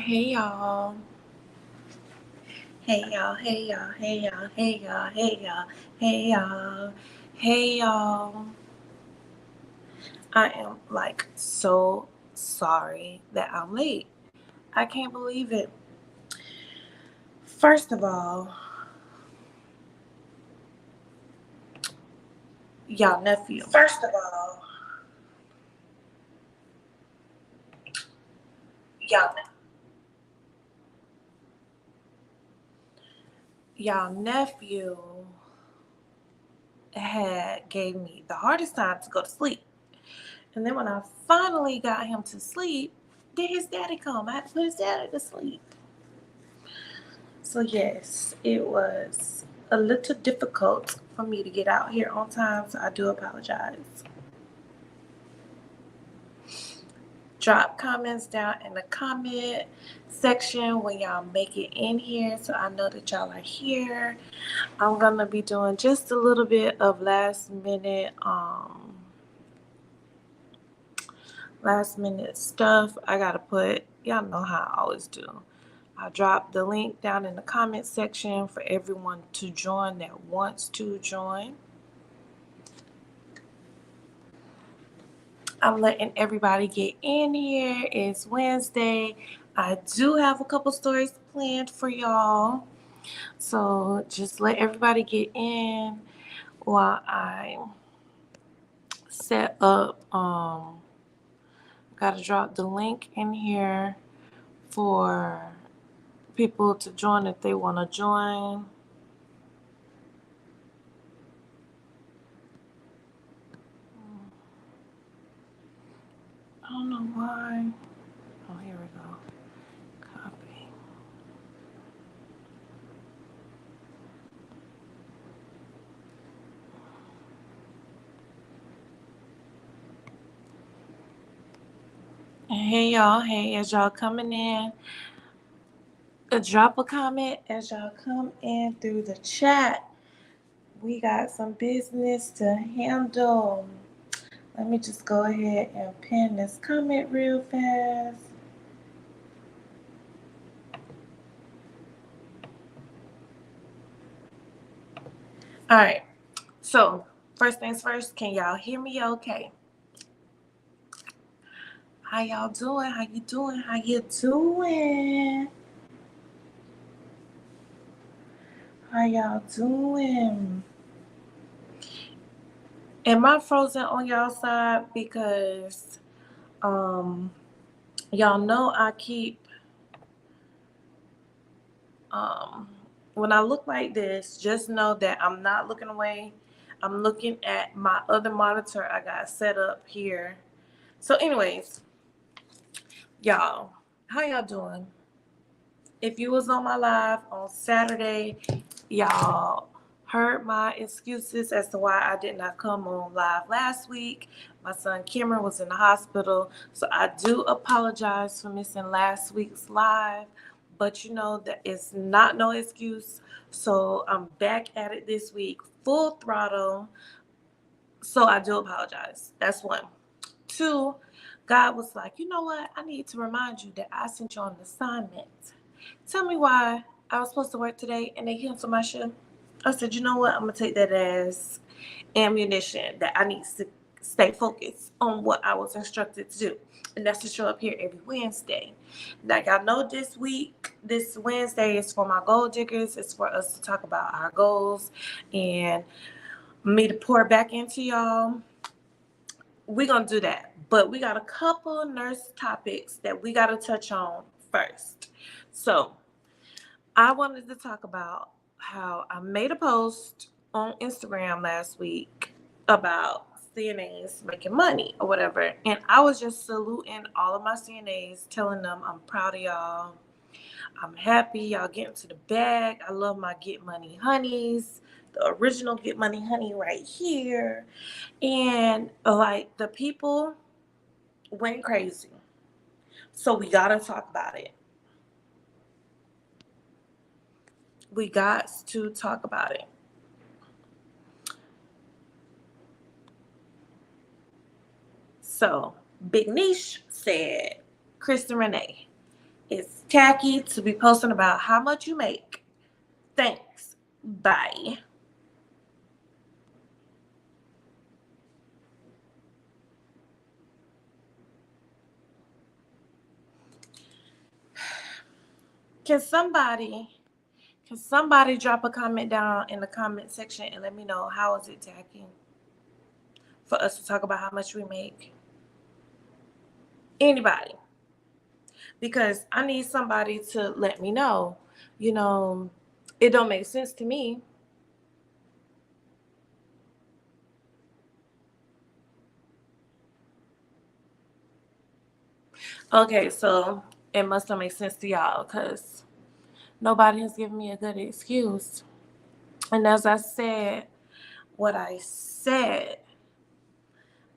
Hey y'all. Hey y'all. Hey y'all. Hey y'all. Hey y'all. Hey y'all. Hey y'all. Hey y'all. I am like so sorry that I'm late. I can't believe it. First of all, y'all nephew. Y'all y'all nephew had gave me the hardest time to go to sleep. And then when I finally got him to sleep, then his daddy come. I had to put his daddy to sleep. So yes, it was a little difficult for me to get out here on time, so I do apologize. Drop comments down in the comment section when y'all make it in here so I know that y'all are here. I'm gonna be doing just a little bit of last minute stuff. I gotta put, y'all know how I always do. I dropped the link down in the comment section for everyone to join that wants to join. I'm letting everybody get in here. It's Wednesday. I do have a couple stories planned for y'all. So just let everybody get in while I set up. Gotta drop the link in here for people to join if they want to join. I don't know why. Oh, here we go. Copy. Hey y'all. Hey, as y'all coming in, drop a comment as y'all come in through the chat. We got some business to handle. Let me just go ahead and pin this comment real fast. All right. So, first things first, can y'all hear me okay? How y'all doing? How you doing? How you doing? How y'all doing? Am I frozen on y'all side? Because y'all know I keep when I look like this, just know that I'm not looking away. I'm looking at my other monitor I got set up here. So anyways, y'all, how y'all doing? If you was on my live on Saturday, y'all heard my excuses as to why I did not come on live last week. My son Cameron was in the hospital, so I do apologize for missing last week's live, but you know that it's not no excuse. So I'm back at it this week, full throttle. So I do apologize. That's one. Two, God was like, you know what? I need to remind you that I sent you on an assignment. Tell me why I was supposed to work today and they canceled my shift. I said, you know what? I'm going to take that as ammunition that I need to stay focused on what I was instructed to do. And that's to show up here every Wednesday. Now, y'all know this Wednesday is for my goal diggers. It's for us to talk about our goals and me to pour back into y'all. We're going to do that. But we got a couple nurse topics that we got to touch on first. So I wanted to talk about how I made a post on Instagram last week about CNAs making money or whatever. And I was just saluting all of my CNAs, telling them I'm proud of y'all. I'm happy y'all getting to the bag. I love my Get Money Honeys, the original Get Money Honey right here. And like the people went crazy. So we got to talk about it. We got to talk about it. So Big Niche said, Kristen Renee, It's tacky to be posting about how much you make. Thanks. Bye. Can somebody can somebody drop a comment down in the comment section and let me know how is it tacky for us to talk about how much we make? Anybody. Because I need somebody to let me know. You know, it don't make sense to me. Okay, so it must not make sense to y'all because nobody has given me a good excuse. And as I said, what I said,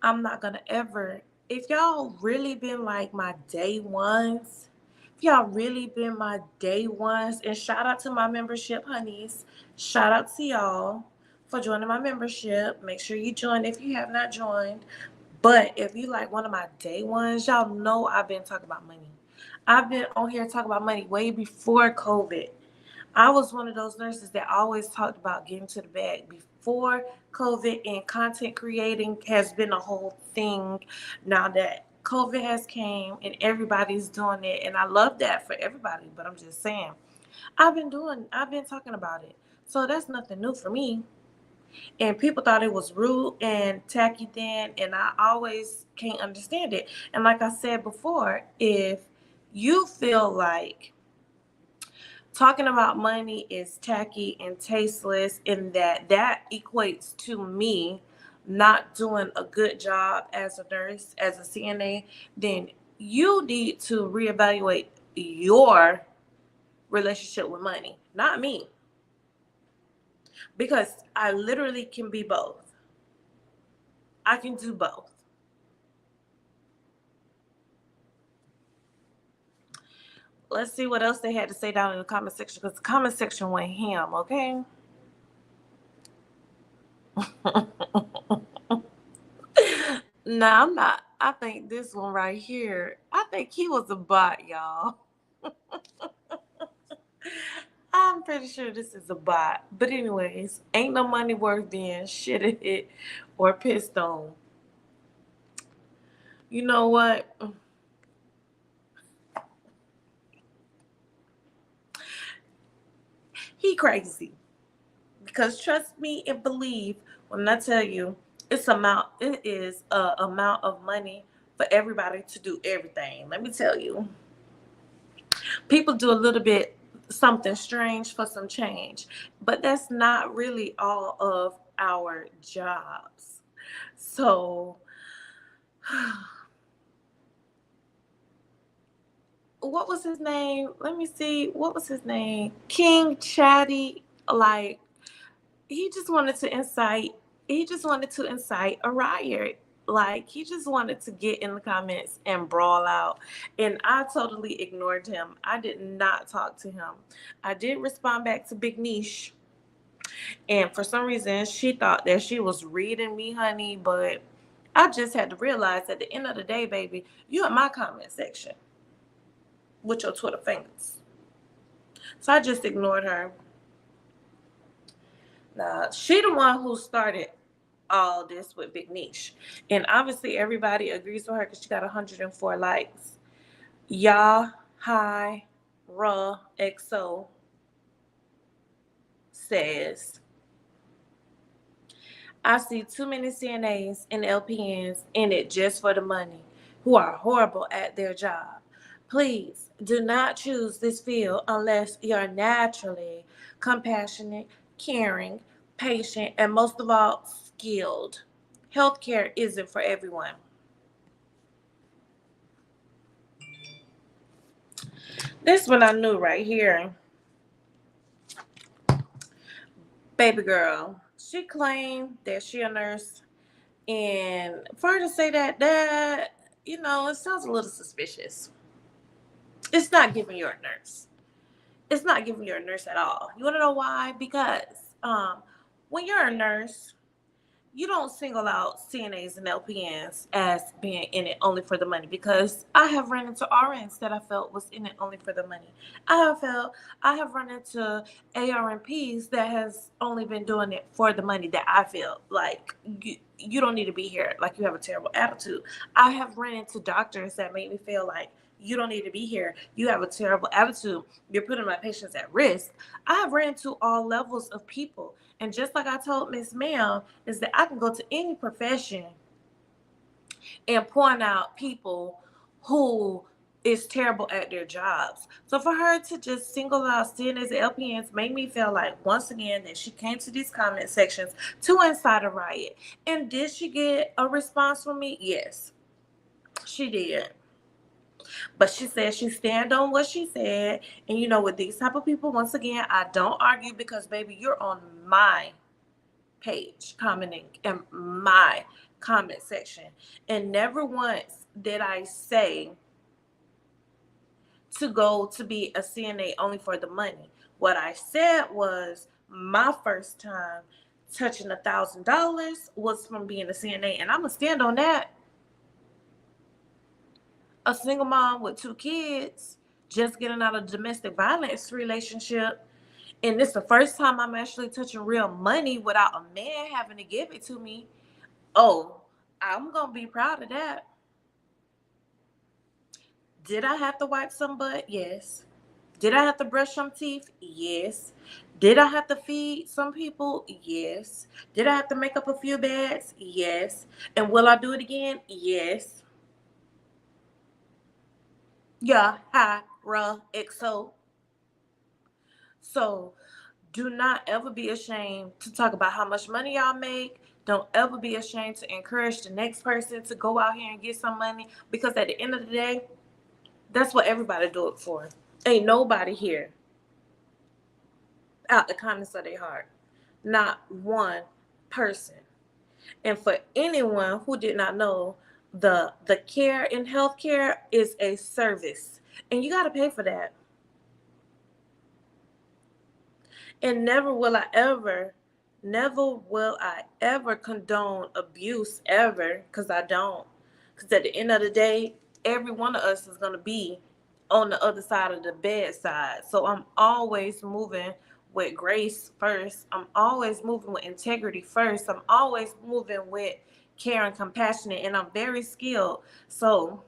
I'm not gonna ever. If y'all really been like my day ones, if y'all really been my day ones, and shout out to my membership honeys, shout out to y'all for joining my membership. Make sure you join if you have not joined. But if you like one of my day ones, y'all know I've been talking about money. I've been on here talking about money way before COVID. I was one of those nurses that always talked about getting to the bag before COVID, and content creating has been a whole thing now that COVID has came and everybody's doing it. And I love that for everybody, but I'm just saying, I've been talking about it. So that's nothing new for me. And people thought it was rude and tacky then, and I always can't understand it. And like I said before, if you feel like talking about money is tacky and tasteless, and that equates to me not doing a good job as a nurse, as a CNA, then you need to reevaluate your relationship with money, not me, because I literally can be both. I can do both. Let's see what else they had to say down in the comment section, because the comment section went ham, okay? No, I'm not. I think this one right here, I think he was a bot, y'all. I'm pretty sure this is a bot. But anyways, ain't no money worth being shitted or pissed on. You know what? He crazy. Because trust me and believe when I tell you it is a amount of money for everybody to do everything. Let me tell you. People do a little bit something strange for some change, but that's not really all of our jobs. So what was his name? Let me see. What was his name? King Chatty. Like, he just wanted to incite. He just wanted to incite a riot. Like, he just wanted to get in the comments and brawl out. And I totally ignored him. I did not talk to him. I did respond back to Big Niche. And for some reason, she thought that she was reading me, honey. But I just had to realize at the end of the day, baby, you in my comment section with your Twitter fingers. So I just ignored her. Now, she the one who started all this with Big Niche. And obviously everybody agrees with her because she got 104 likes. Ya Hi Ra XO says, I see too many CNAs and LPNs in it just for the money who are horrible at their job. Please do not choose this field unless you're naturally compassionate, caring, patient, and most of all, skilled. Healthcare isn't for everyone. This one I knew right here. Baby girl. She claimed that she a nurse. And for her to say that, it sounds a little suspicious. It's not giving you a nurse. It's not giving you a nurse at all. You want to know why? Because when you're a nurse, you don't single out CNAs and LPNs as being in it only for the money, because I have run into RNs that I felt was in it only for the money. I have run into ARNPs that has only been doing it for the money, that I feel like you don't need to be here, like you have a terrible attitude. I have run into doctors that make me feel like you don't need to be here, you have a terrible attitude, you're putting my patients at risk. I have ran into all levels of people. And just like I told Miss Ma'am, is that I can go to any profession and point out people who is terrible at their jobs. So for her to just single out CNAs and LPNs made me feel like, once again, that she came to these comment sections to incite a riot. And did she get a response from me? Yes, she did. But she said she stand on what she said. And you know, with these type of people, once again, I don't argue, because baby, you're on my page commenting in my comment section. And never once did I say to go to be a CNA only for the money. What I said was, my first time touching $1,000 was from being a CNA, and I'm gonna stand on that. A single mom with 2 kids, just getting out of a domestic violence relationship, and this is the first time I'm actually touching real money without a man having to give it to me. Oh, I'm gonna be proud of that. Did I have to wipe some butt? Yes. Did I have to brush some teeth? Yes. Did I have to feed some people? Yes. Did I have to make up a few beds? Yes. And will I do it again? Yes. Yeah, hi, XO. So do not ever be ashamed to talk about how much money y'all make. Don't ever be ashamed to encourage the next person to go out here and get some money, because at the end of the day, that's what everybody do it for. Ain't nobody here out the kindness of their heart. Not one person. And for anyone who did not know, the care in healthcare is a service, and you got to pay for that. And never will I ever condone abuse ever, because I don't. Because at the end of the day, every one of us is going to be on the other side of the bedside. So I'm always moving with grace first. I'm always moving with integrity first. I'm always moving with care and compassion, and I'm very skilled. So,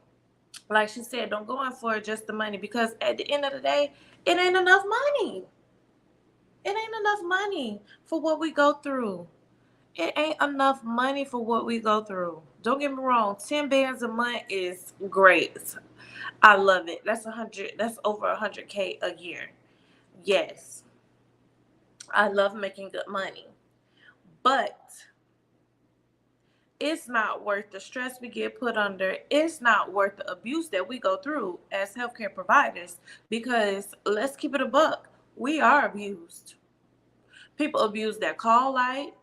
like she said, don't go in for just the money, because at the end of the day, it ain't enough money. It ain't enough money for what we go through. It ain't enough money for what we go through. Don't get me wrong, 10 bands a month is great. I love it. That's over 100K a year. Yes. I love making good money. But it's not worth the stress we get put under. It's not worth the abuse that we go through as healthcare providers, because let's keep it a buck. We are abused. People abuse their call light.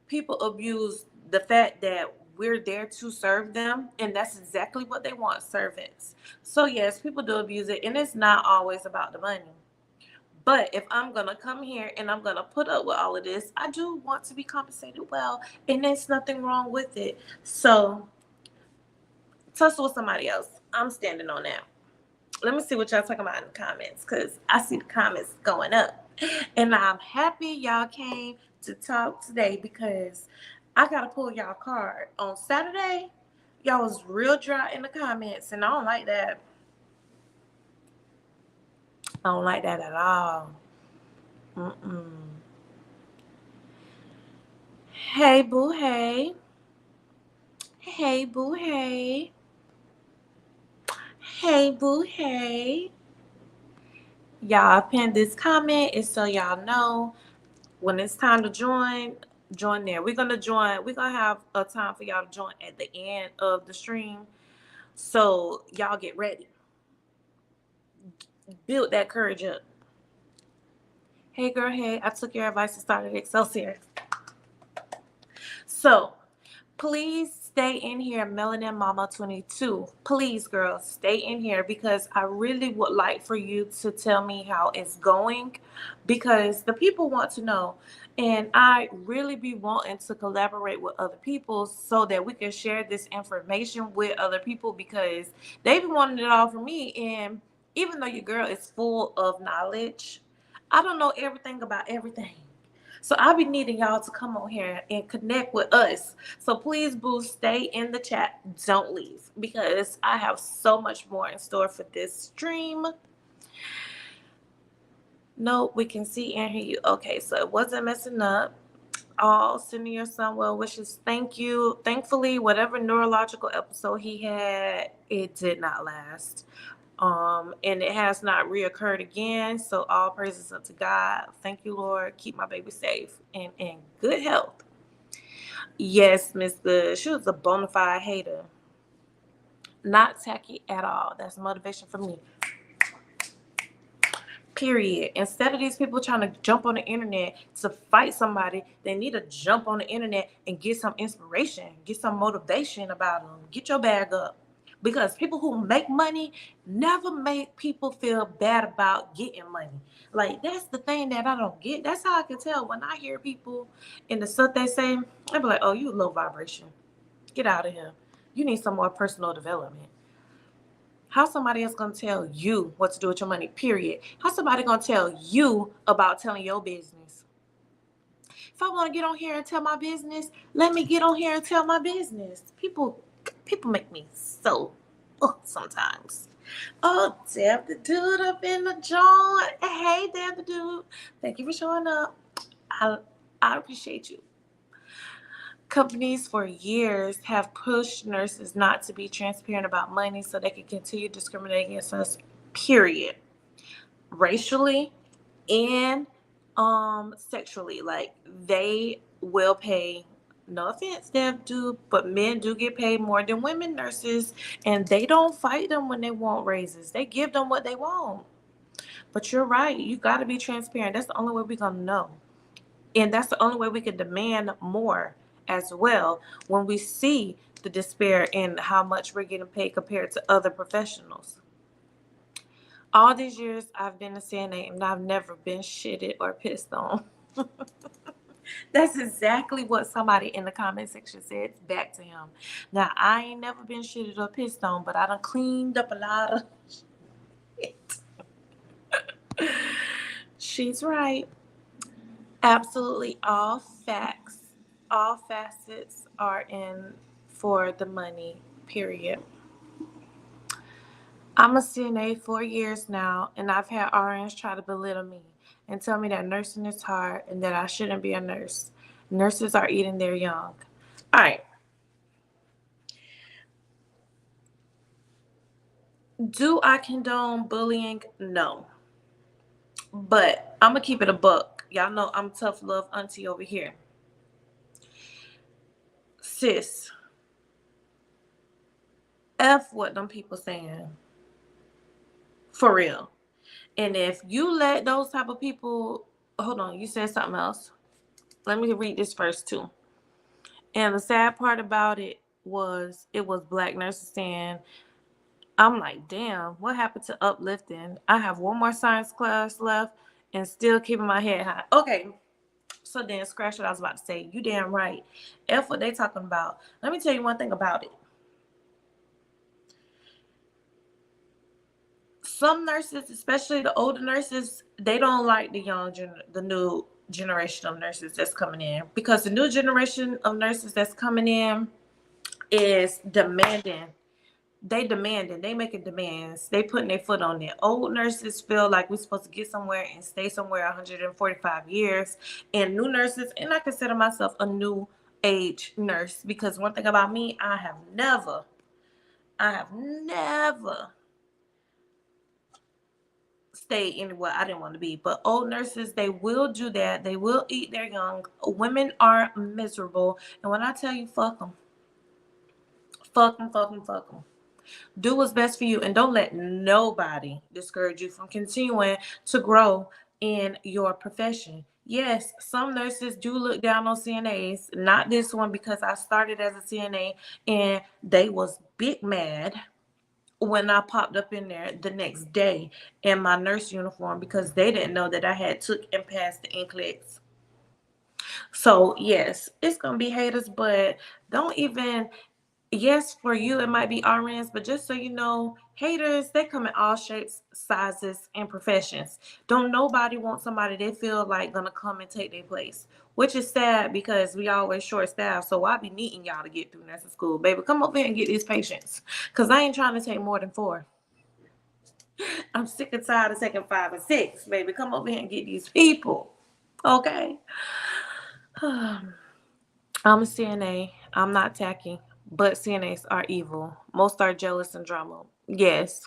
People abuse the fact that we're there to serve them, and that's exactly what they want, servants. So yes, people do abuse it, and it's not always about the money. But if I'm gonna come here and I'm gonna put up with all of this, I do want to be compensated well, and there's nothing wrong with it. So tussle with somebody else. I'm standing on that. Let me see what y'all talking about in the comments, because I see the comments going up. And I'm happy y'all came to talk today, because I got to pull y'all card. On Saturday, y'all was real dry in the comments, and I don't like that. I don't like that at all. Mm-mm. Hey, boo, hey. Hey, boo, hey. Hey, boo, hey. Y'all pinned this comment, and so y'all know when it's time to join there. We're gonna have a time for y'all to join at the end of the stream. So y'all get ready. Build that courage up. Hey girl, hey, I took your advice and started Excelsior. So please stay in here, Melanin Mama 22. Please, girls, stay in here because I really would like for you to tell me how it's going because the people want to know. And I really be wanting to collaborate with other people so that we can share this information with other people because they be wanting it all from me. And even though your girl is full of knowledge, I don't know everything about everything. So I'll be needing y'all to come on here and connect with us. So please, boo, stay in the chat. Don't leave because I have so much more in store for this stream. Nope, we can see and hear you. Okay, so it wasn't messing up. All sending your son well wishes. Thank you. Thankfully, whatever neurological episode he had, it did not last. And it has not reoccurred again. So all praises unto God. Thank you, Lord. Keep my baby safe and in good health. Yes, Miss Good. She was a bona fide hater. Not tacky at all. That's motivation for me. Period. Instead of these people trying to jump on the internet to fight somebody, they need to jump on the internet and get some inspiration, get some motivation about them. Get your bag up. Because people who make money never make people feel bad about getting money. Like, that's the thing that I don't get. That's how I can tell when I hear people in the stuff they say, I be like, oh, you low vibration. Get out of here. You need some more personal development. How somebody else gonna tell you what to do with your money, period? How somebody gonna tell you about telling your business? If I want to get on here and tell my business, let me get on here and tell my business. People make me so sometimes. Oh, damn the dude up in the joint. Hey, damn the dude. Thank you for showing up. I appreciate you. Companies for years have pushed nurses not to be transparent about money so they can continue discriminating against us, period. Racially and sexually. Like, they will pay, no offense, Dev do, but men do get paid more than women nurses, and they don't fight them when they want raises. They give them what they want. But you're right, you got to be transparent. That's the only way we're going to know. And that's the only way we can demand more as well when we see the despair in how much we're getting paid compared to other professionals. All these years I've been a CNA and I've never been shitted or pissed on. That's exactly what somebody in the comment section said back to him. Now, I ain't never been shitted or pissed on, but I done cleaned up a lot of shit. She's right. Absolutely all facts, all facets are in for the money, period. I'm a CNA 4 years now, and I've had RNs try to belittle me and tell me that nursing is hard and that I shouldn't be a nurse. Nurses are eating their young. All right. Do I condone bullying? No. But I'm going to keep it a buck. Y'all know I'm tough love auntie over here. Sis, F what them people saying. For real. And if you let those type of people, hold on, you said something else. Let me read this first too. And the sad part about it was black nurses saying, I'm like, damn, what happened to uplifting? I have one more science class left and still keeping my head high. Okay, so then scratch what I was about to say. You damn right. F what they talking about. Let me tell you one thing about it. Some nurses, especially the older nurses, they don't like the new generation of nurses that's coming in, because the new generation of nurses that's coming in is demanding. They making demands. They putting their foot on it. Old nurses feel like we're supposed to get somewhere and stay somewhere 145 years. And new nurses, and I consider myself a new age nurse, because one thing about me, I have never stay anywhere I didn't want to be. But old nurses, they will do that. They will eat their young. Women are miserable. And when I tell you, fuck them. Fuck them, fuck them, fuck them. Do what's best for you, and don't let nobody discourage you from continuing to grow in your profession. Yes, some nurses do look down on CNAs. Not this one, because I started as a CNA and they was big mad when I popped up in there the next day in my nurse uniform because they didn't know that I had took and passed the NCLEX. So yes, it's gonna be haters, but don't even, yes, for you it might be RNs, but just so you know, haters, they come in all shapes, sizes, and professions. Don't nobody want somebody they feel like gonna come and take their place, which is sad because we always short staffed. So I be needing y'all to get through nursing school, baby. Come over here and get these patients, cause I ain't trying to take more than 4. I'm sick and tired of taking 5 and 6, baby. Come over here and get these people, okay? I'm a CNA. I'm not tacky, but CNAs are evil. Most are jealous and drama. Yes.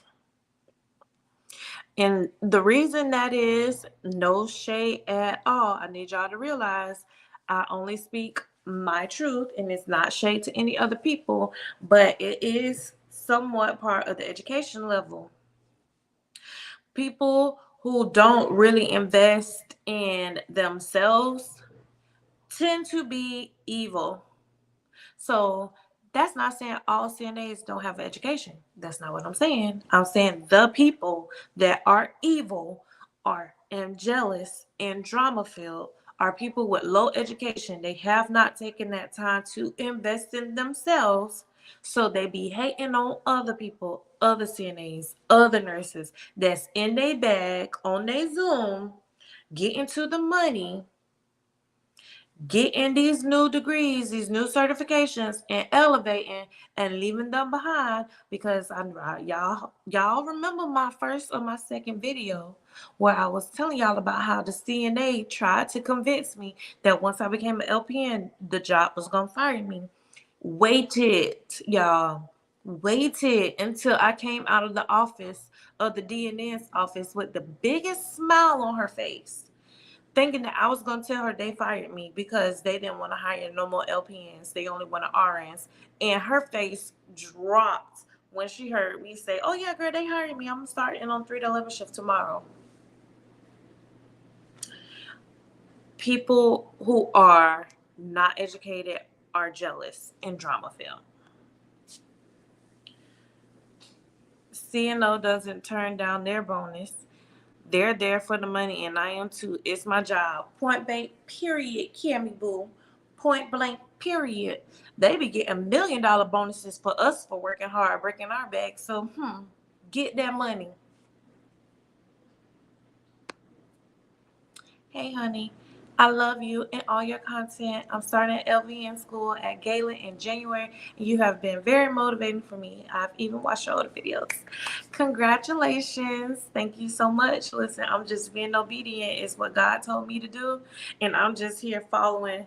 And the reason that is, no shade at all. I need y'all to realize I only speak my truth, and it's not shade to any other people, but it is somewhat part of the education level. People who don't really invest in themselves tend to be evil. So that's not saying all CNAs don't have an education. That's not what I'm saying. I'm saying the people that are evil are and jealous and drama filled are people with low education. They have not taken that time to invest in themselves. So they be hating on other people, other CNAs, other nurses that's in their bag on their Zoom, getting to the money, getting these new degrees, these new certifications, and elevating and leaving them behind. Because y'all remember my first or my second video where I was telling y'all about how the CNA tried to convince me that once I became an LPN, the job was gonna fire me. Waited, y'all. Waited until I came out of the office of the DNN's office with the biggest smile on her face, thinking that I was going to tell her they fired me because they didn't want to hire no more LPNs. They only wanted RNs. And her face dropped when she heard me say, "Oh, yeah, girl, they hired me. I'm starting on 3 to 11 shift tomorrow." People who are not educated are jealous and drama filled. CNO doesn't turn down their bonus. They're there for the money, and I am too. It's my job. Point blank, period, Cammy Boo. Point blank, period. They be getting $1 million bonuses for us for working hard, breaking our backs. So, get that money. Hey, honey, I love you and all your content. I'm starting LVN school at Gala in January, and you have been very motivating for me. I've even watched your older videos. Congratulations. Thank you so much. Listen, I'm just being obedient. It's what God told me to do, and I'm just here following,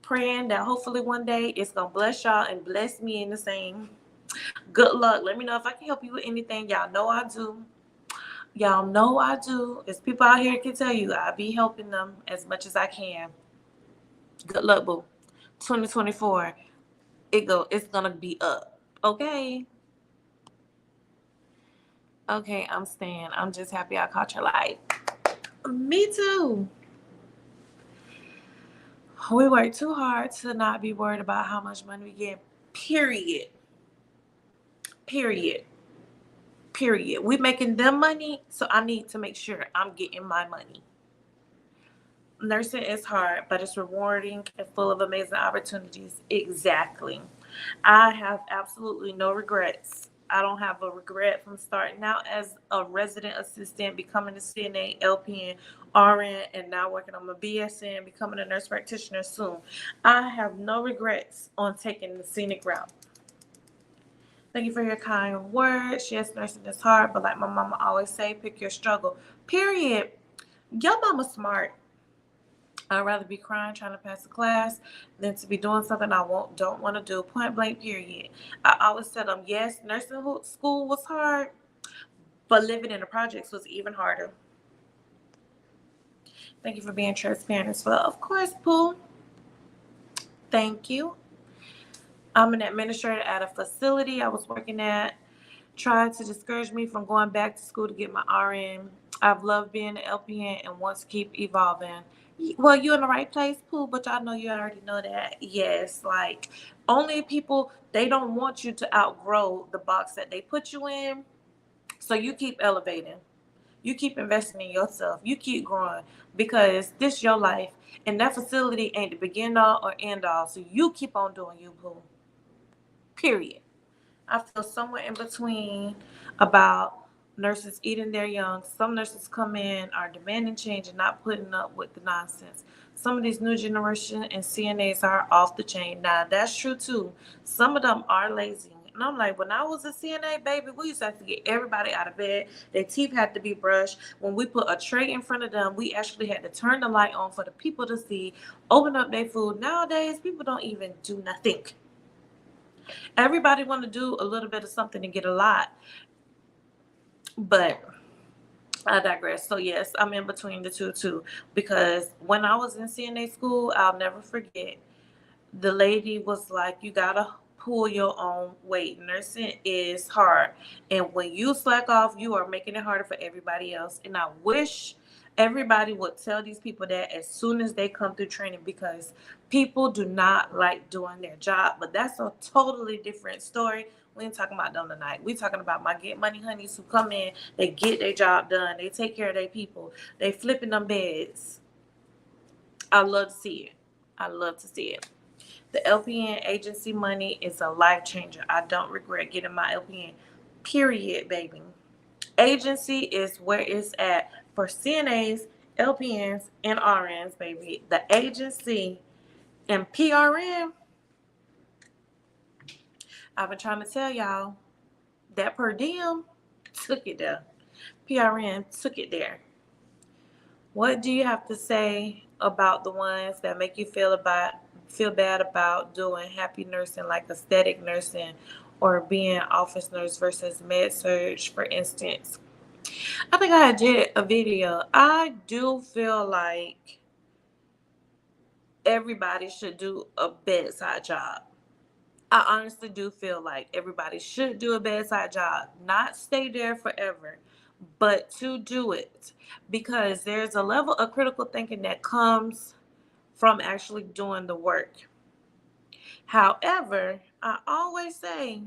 praying that hopefully one day it's going to bless y'all and bless me in the same. Good luck. Let me know if I can help you with anything. Y'all know I do. Y'all know I do. There's people out here can tell you I be helping them as much as I can. Good luck, boo. 2024, it's gonna be up. Okay. Okay, I'm staying. I'm just happy I caught your light. Me too. We work too hard to not be worried about how much money we get. Period. Period. Period. We making them money, so I need to make sure I'm getting my money. Nursing is hard, but it's rewarding and full of amazing opportunities. Exactly. I have absolutely no regrets. I don't have a regret from starting out as a resident assistant, becoming a CNA, LPN, RN, and now working on my BSN, becoming a nurse practitioner soon. I have no regrets on taking the scenic route. Thank you for your kind words. Yes, nursing is hard, but like my mama always say, pick your struggle. Period. Your mama's smart. I'd rather be crying trying to pass a class than to be doing something don't want to do. Point blank, period. I always tell them, yes, nursing school was hard, but living in the projects was even harder. Thank you for being transparent as well. Of course, Pooh. Thank you. I'm an administrator at a facility I was working at. Tried to discourage me from going back to school to get my RN. I've loved being an LPN and want to keep evolving. Well, you're in the right place, Pooh, but y'all know you already know that. Yes, like only people, they don't want you to outgrow the box that they put you in. So you keep elevating. You keep investing in yourself. You keep growing because this your life. And that facility ain't the begin all or end all. So you keep on doing you, Pooh. Period. I feel somewhere in between about nurses eating their young. Some nurses come in, are demanding change and not putting up with the nonsense. Some of these new generation and CNAs are off the chain. Now, that's true too. Some of them are lazy. And I'm like, when I was a CNA, baby, we used to have to get everybody out of bed. Their teeth had to be brushed. When we put a tray in front of them, we actually had to turn the light on for the people to see, open up their food. Nowadays, people don't even do nothing. Everybody want to do a little bit of something and get a lot, but I digress. So yes, I'm in between the two too, because when I was in CNA school, I'll never forget, the lady was like, you gotta pull your own weight. Nursing is hard. And when you slack off, you are making it harder for everybody else. And I wish everybody would tell these people that as soon as they come through training, because people do not like doing their job. But that's a totally different story. We ain't talking about them tonight. We talking about my get money honeys who come in, they get their job done, they take care of their people, they flipping them beds. I love to see it. I love to see it. The LPN agency money is a life changer. I don't regret getting my LPN. Period, baby. Agency is where it's at for CNAs, LPNs, and RNs, baby. The agency and PRN, I've been trying to tell y'all that per diem took it there. PRN took it there. What do you have to say about the ones that make you feel bad about doing happy nursing, like aesthetic nursing, or being office nurse versus med surge, for instance? I think I did a video. I do feel like everybody should do a bedside job. I honestly do feel like everybody should do a bedside job, not stay there forever, but to do it, because there's a level of critical thinking that comes from actually doing the work. However, I always say,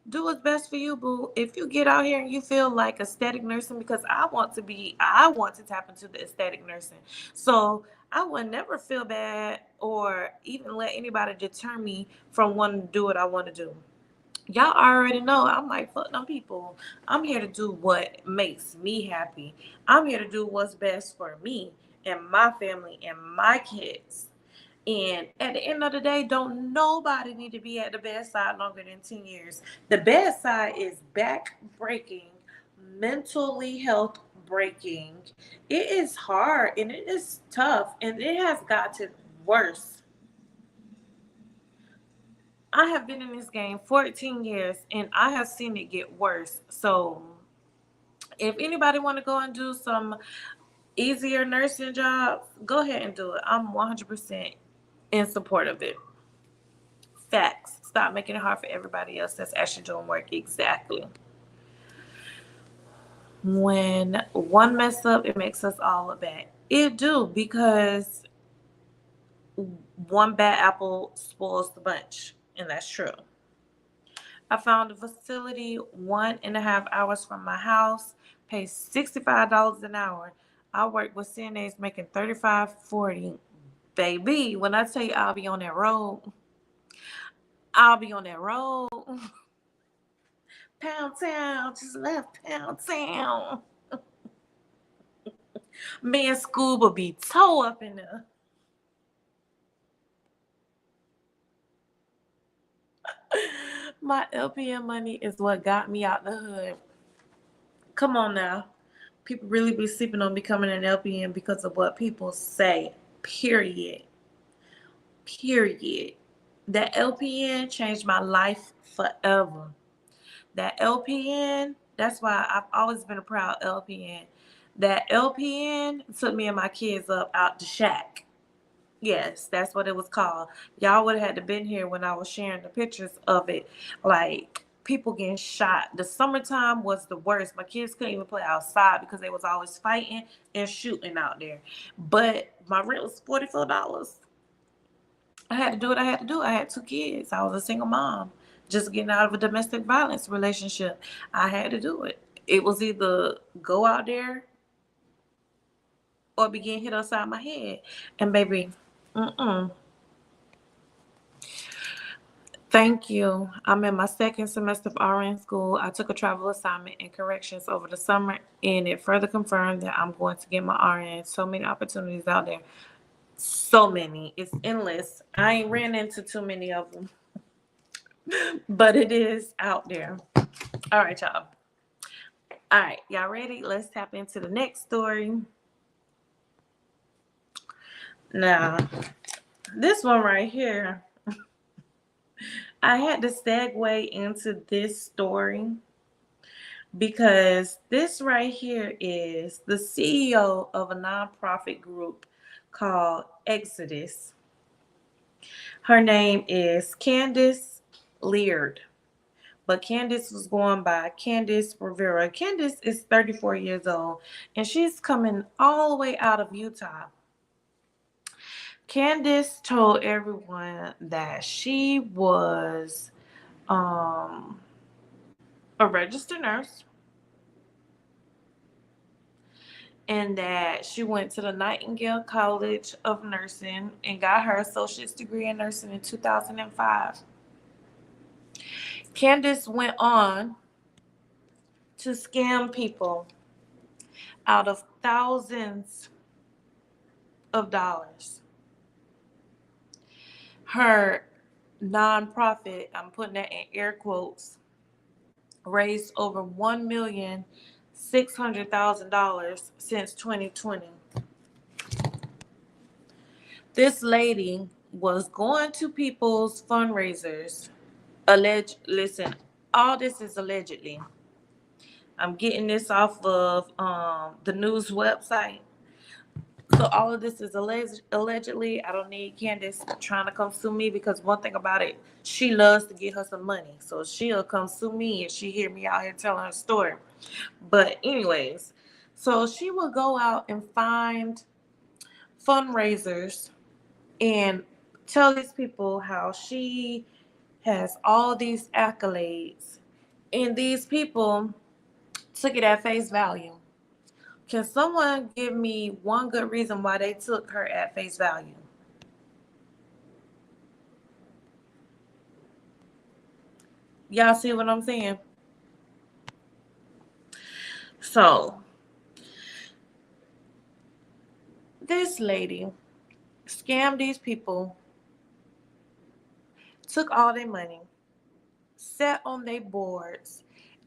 do what's best for you, boo. If you get out here and you feel like aesthetic nursing, because I want to tap into the aesthetic nursing. So I would never feel bad or even let anybody deter me from wanting to do what I want to do. Y'all already know I'm like, fuck them people. I'm here to do what makes me happy. I'm here to do what's best for me and my family and my kids. And at the end of the day, don't nobody need to be at the bedside longer than 10 years. The bedside is back breaking, mentally health breaking. It is hard and it is tough and it has gotten worse. I have been in this game 14 years and I have seen it get worse. So if anybody want to go and do some easier nursing jobs, go ahead and do it. I'm 100% in support of it. Facts. Stop making it hard for everybody else that's actually doing work. Exactly. When one mess up, it makes us all look bad. It do, because one bad apple spoils the bunch, and that's true. I found a facility 1.5 hours from my house, pays $65 an hour. I work with CNAs making 35, 40. Baby, when I tell you I'll be on that road, I'll be on that road. Pound Town, just left Pound Town. Me and Scuba be toe up in there. My LPN money is what got me out the hood. Come on now. People really be sleeping on becoming an LPN because of what people say. Period. Period. That LPN changed my life forever. That LPN, that's why I've always been a proud LPN. That LPN took me and my kids up out the shack. Yes, that's what it was called. Y'all would have had to been here when I was sharing the pictures of it. Like, people getting shot. The summertime was the worst. My kids couldn't even play outside because they was always fighting and shooting out there. But my rent was $44. I had to do what I had to do. I had 2 kids. I was a single mom, just getting out of a domestic violence relationship. I had to do it. It was either go out there or be getting hit upside my head. And baby, mm-mm. Thank you. I'm in my second semester of RN school. I took a travel assignment in corrections over the summer, and it further confirmed that I'm going to get my RN. So many opportunities out there. So many. It's endless. I ain't ran into too many of them, but it is out there. All right, y'all. All right, y'all ready? Let's tap into the next story. Now, this one right here, I had to segue into this story because this right here is the CEO of a nonprofit group called Exodus. Her name is Candace Leard, but Candace was going by Candace Rivera. Candace is 34 years old, and she's coming all the way out of Utah. Candace told everyone that she was a registered nurse and that she went to the Nightingale College of Nursing and got her associate's degree in nursing in 2005. Candace went on to scam people out of thousands of dollars. Her nonprofit, I'm putting that in air quotes, raised over $1,600,000 since 2020. This lady was going to people's fundraisers. Listen, all this is allegedly. I'm getting this off of the news website. So all of this is allegedly. I don't need Candace trying to come sue me because one thing about it, she loves to get her some money. So she'll come sue me if she hear me out here telling her story. But anyways, so she will go out and find fundraisers and tell these people how she has all these accolades. And these people took it at face value. Can someone give me one good reason why they took her at face value? Y'all see what I'm saying? So, this lady scammed these people, took all their money, sat on their boards,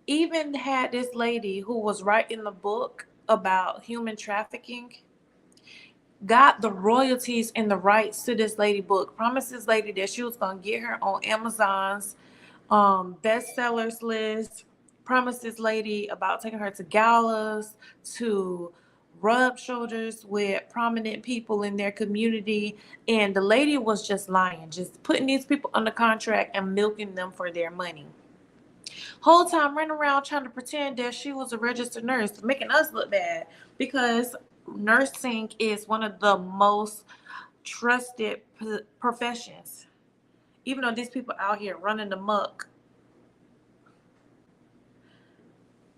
even had this lady who was writing the book about human trafficking, got the royalties and the rights to this lady book, promised this lady that she was going to get her on Amazon's bestsellers list, promised this lady about taking her to galas, to rub shoulders with prominent people in their community. And the lady was just lying, just putting these people under contract and milking them for their money. Whole time running around trying to pretend that she was a registered nurse, making us look bad because nursing is one of the most trusted professions. Even though these people out here running amok,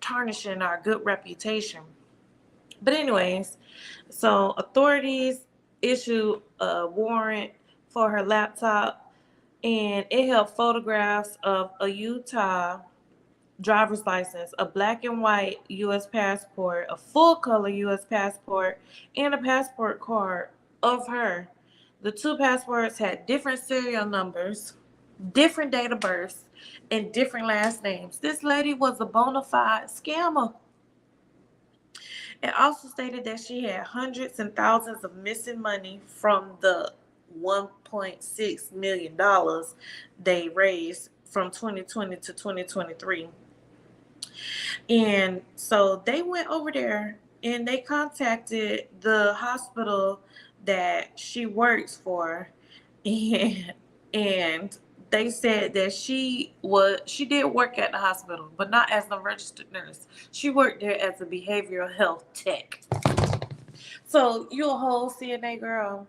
tarnishing our good reputation. But anyways, so authorities issued a warrant for her laptop, and it held photographs of a Utah driver's license, a black and white U.S. passport, a full color U.S. passport, and a passport card of her. The two passports had different serial numbers, different date of birth, and different last names. This lady was a bona fide scammer. It also stated that she had hundreds and thousands of missing money from the $1.6 million they raised from 2020 to 2023. And so they went over there and they contacted the hospital that she works for, and they said that she did work at the hospital, but not as a registered nurse. She worked there as a behavioral health tech. So you a whole CNA girl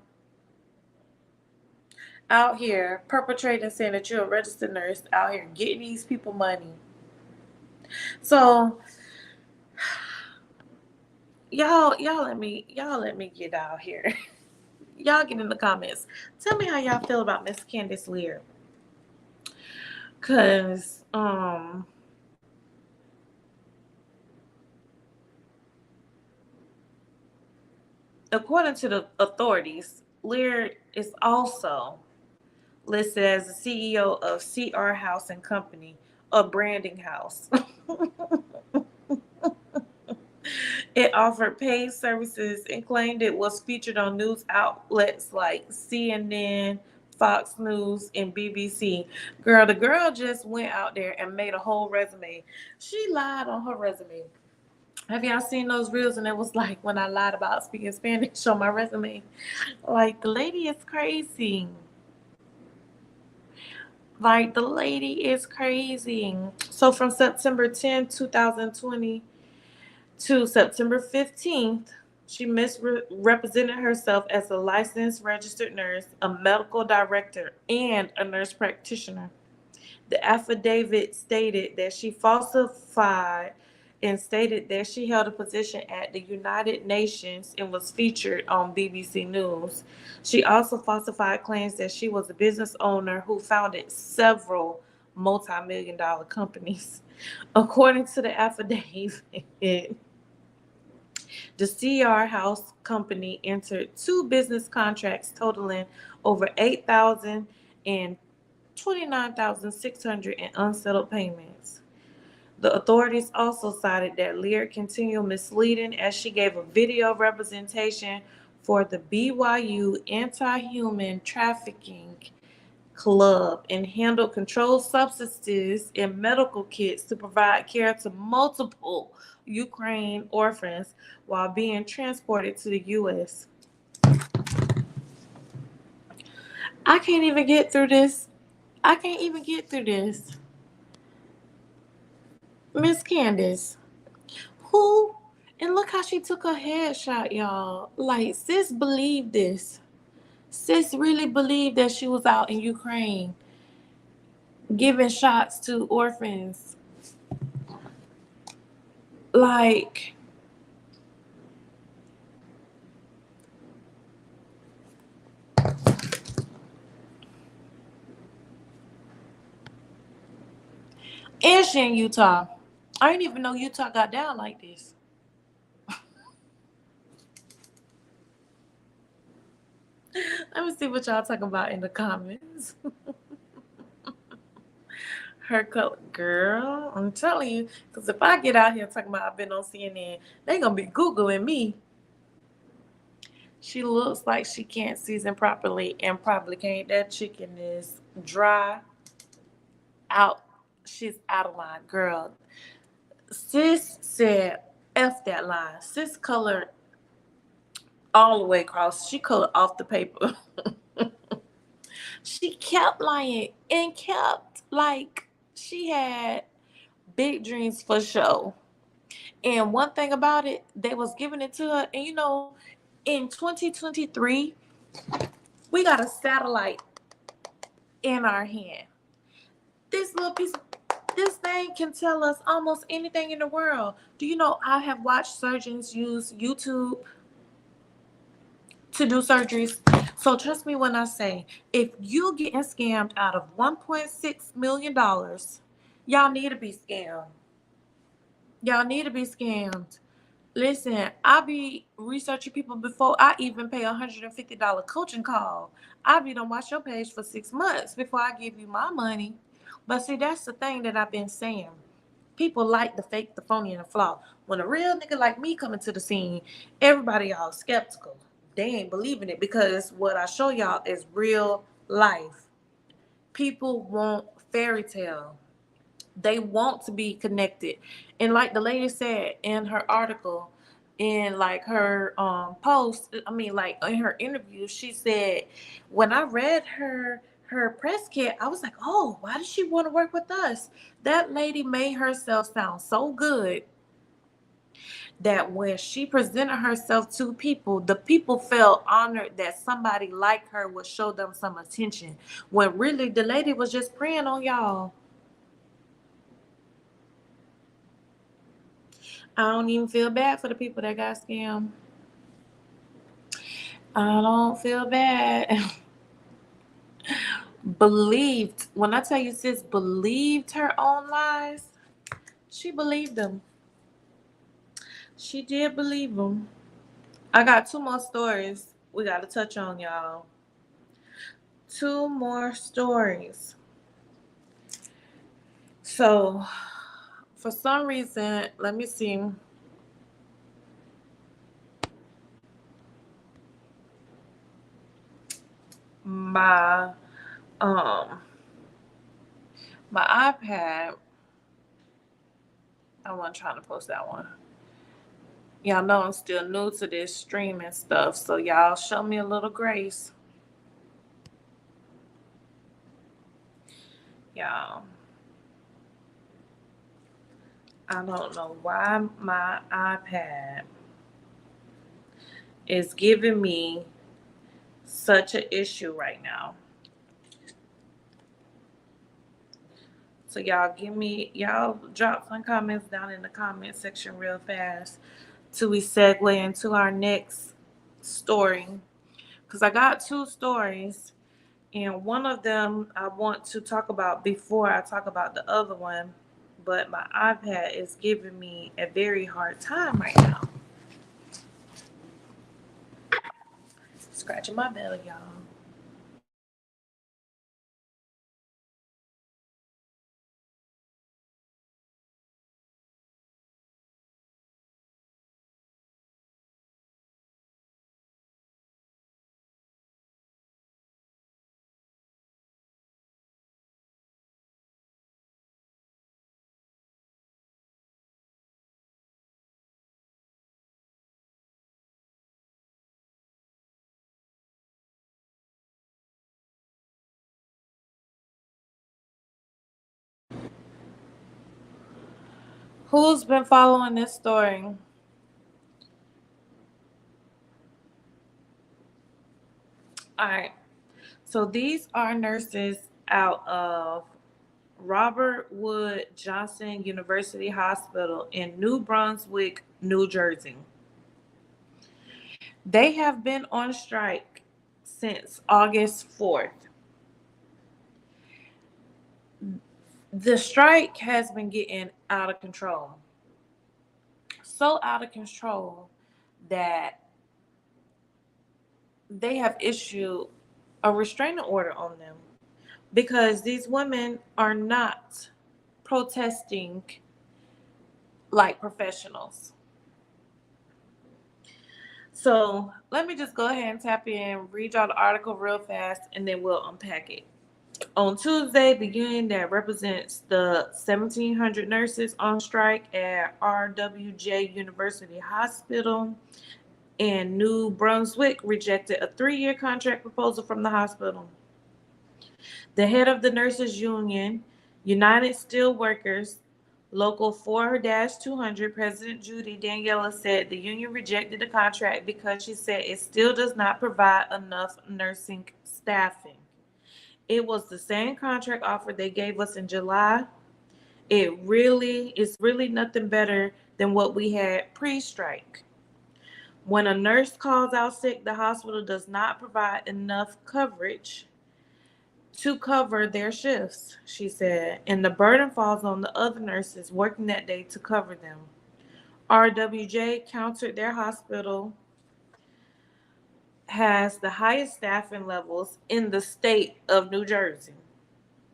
out here perpetrating, saying that you're a registered nurse, out here getting these people money. So y'all let me get out here. Y'all get in the comments. Tell me how y'all feel about Miss Candace Lear. Cause according to the authorities, Lear is also listed as the CEO of CR House and Company, a branding house. It offered paid services and claimed it was featured on news outlets like CNN, Fox News, and BBC. Girl, the girl just went out there and made a whole resume. She lied on her resume. Have y'all seen those reels? And it was like when I lied about speaking Spanish on my resume. Like, the lady is crazy. Like, the lady is crazy. So from September 10th, 2020 to September 15th, she misrepresented herself as a licensed registered nurse, a medical director, and a nurse practitioner. The affidavit stated that she falsified and stated that she held a position at the United Nations and was featured on BBC News. She also falsified claims that she was a business owner who founded several multi-million dollar companies. According to the affidavit, the CR House Company entered two business contracts totaling over 8,000 and 29,600 in unsettled payments. The authorities also cited that Lear continued misleading as she gave a video representation for the BYU Anti-Human Trafficking Club and handled controlled substances and medical kits to provide care to multiple Ukraine orphans while being transported to the U.S. I can't even get through this. I can't even get through this. Miss Candace, who? And look how she took her headshot, y'all. Like, sis believed this. Sis really believed that she was out in Ukraine giving shots to orphans. Like, and she in Utah. I didn't even know Utah got down like this. Let me see what y'all talking about in the comments. Her color, girl, I'm telling you, because if I get out here talking about I've been on CNN, they gonna be Googling me. She looks like she can't season properly and probably can't. That chicken is dry out. She's out of line, girl. Sis said, F that line. Sis colored all the way across. She colored off the paper. She kept lying and kept, like, she had big dreams for show. And one thing about it, they was giving it to her. And in 2023, we got a satellite in our hand. This little piece of this thing can tell us almost anything in the world. Do you know I have watched surgeons use YouTube to do surgeries? So trust me when I say, if you getting scammed out of $1.6 million, y'all need to be scammed. Y'all need to be scammed. Listen, I be researching people before I even pay $150 coaching call. I be done watch your page for 6 months before I give you my money. But see, that's the thing that I've been saying. People like the fake, the phony, and the flaw. When a real nigga like me come into the scene, everybody all skeptical. They ain't believing it because what I show y'all is real life. People want fairy tale. They want to be connected. And like the lady said in her article, in like her post, I mean like in her interview, she said, when I read her her press kit, I was like, oh, why does she want to work with us? That lady made herself sound so good that when she presented herself to people, the people felt honored that somebody like her would show them some attention. When really the lady was just preying on y'all. I don't even feel bad for the people that got scammed. I don't feel bad. Believed. When I tell you sis believed her own lies, she believed them. She did believe them. I got two more stories we got to touch on, y'all. Two more stories. So, for some reason, let me see. My um my iPad. I wasn't trying to post that one. Y'all know I'm still new to this streaming stuff, so y'all show me a little grace. Y'all, I don't know why my iPad is giving me such an issue right now. So y'all drop some comments down in the comment section real fast till we segue into our next story. Because I got two stories, and one of them I want to talk about before I talk about the other one, but my iPad is giving me a very hard time right now. Scratching my belly, y'all. Who's been following this story? All right. So these are nurses out of Robert Wood Johnson University Hospital in New Brunswick, New Jersey. They have been on strike since August 4th. The strike has been getting out of control. So out of control that they have issued a restraining order on them because these women are not protesting like professionals. So let me just go ahead and tap in, read y'all the article real fast, and then we'll unpack it. On Tuesday, the union that represents the 1,700 nurses on strike at RWJ University Hospital in New Brunswick rejected a 3-year contract proposal from the hospital. The head of the nurses union, United Steelworkers, Local 4-200, President Judy Daniela said the union rejected the contract because she said it still does not provide enough nursing staffing. It was the same contract offer they gave us in July. It's really nothing better than what we had pre-strike. When a nurse calls out sick, the hospital does not provide enough coverage to cover their shifts, she said, and the burden falls on the other nurses working that day to cover them. RWJ countered their hospital has the highest staffing levels in the state of New Jersey.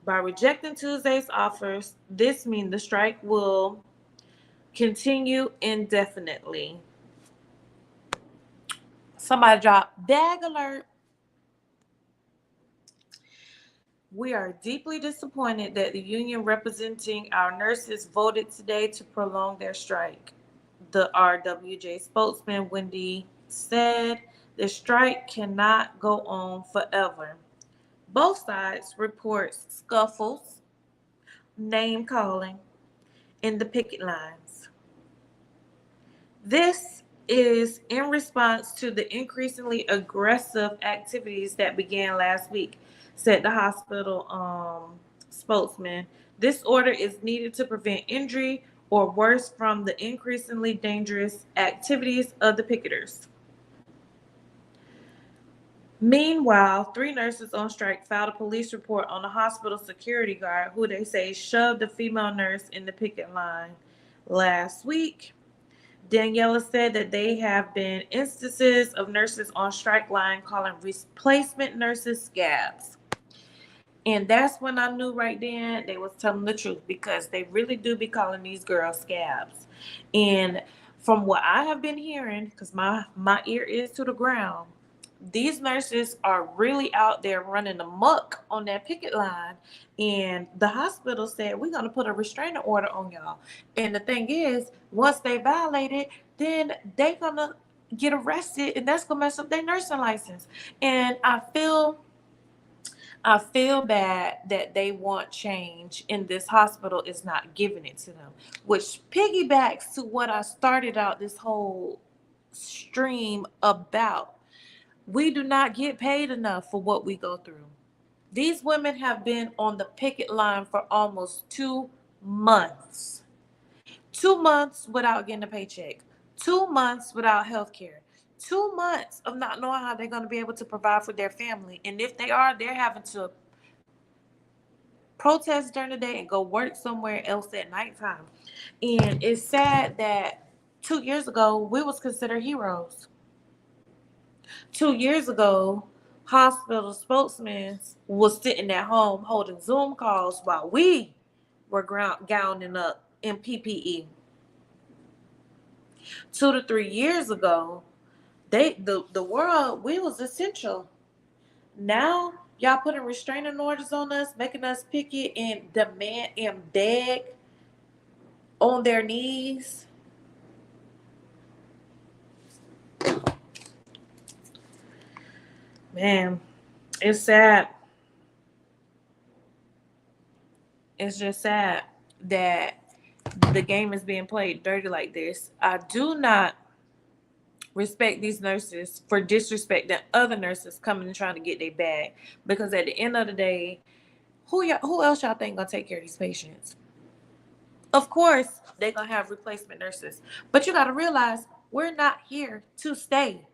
By rejecting Tuesday's offers, this means the strike will continue indefinitely. Somebody drop dag alert. We are deeply disappointed that the union representing our nurses voted today to prolong their strike. The RWJ spokesman, Wendy, said the strike cannot go on forever. Both sides report scuffles, name calling, in the picket lines. This is in response to the increasingly aggressive activities that began last week, said the hospital spokesman. This order is needed to prevent injury or worse from the increasingly dangerous activities of the picketers. Meanwhile, three nurses on strike filed a police report on a hospital security guard who they say shoved a female nurse in the picket line last week. Daniela said that they have been instances of nurses on strike line calling replacement nurses scabs. And that's when I knew right then they was telling the truth, because they really do be calling these girls scabs. And from what I have been hearing, because my ear is to the ground, these nurses are really out there running amok on that picket line. And the hospital said, we're going to put a restraining order on y'all. And the thing is, once they violate it, then they're going to get arrested, and that's going to mess up their nursing license. And I feel bad that they want change and this hospital is not giving it to them, which piggybacks to what I started out this whole stream about. We do not get paid enough for what we go through. These women have been on the picket line for almost 2 months. 2 months without getting a paycheck. 2 months without health care. 2 months of not knowing how they're going to be able to provide for their family. And if they are, they're having to protest during the day and go work somewhere else at nighttime. And it's sad that 2 years ago, we was considered heroes. 2 years ago, hospital spokesmen was sitting at home holding Zoom calls while we were gowning up in PPE. 2 to 3 years ago, the world, we was essential. Now y'all putting restraining orders on us, making us picket and demand and beg on their knees. Man, it's sad. It's just sad that the game is being played dirty like this. I do not respect these nurses for disrespecting other nurses coming and trying to get their bag. Because at the end of the day, who else y'all think gonna take care of these patients? Of course, they're gonna have replacement nurses. But you gotta realize we're not here to stay.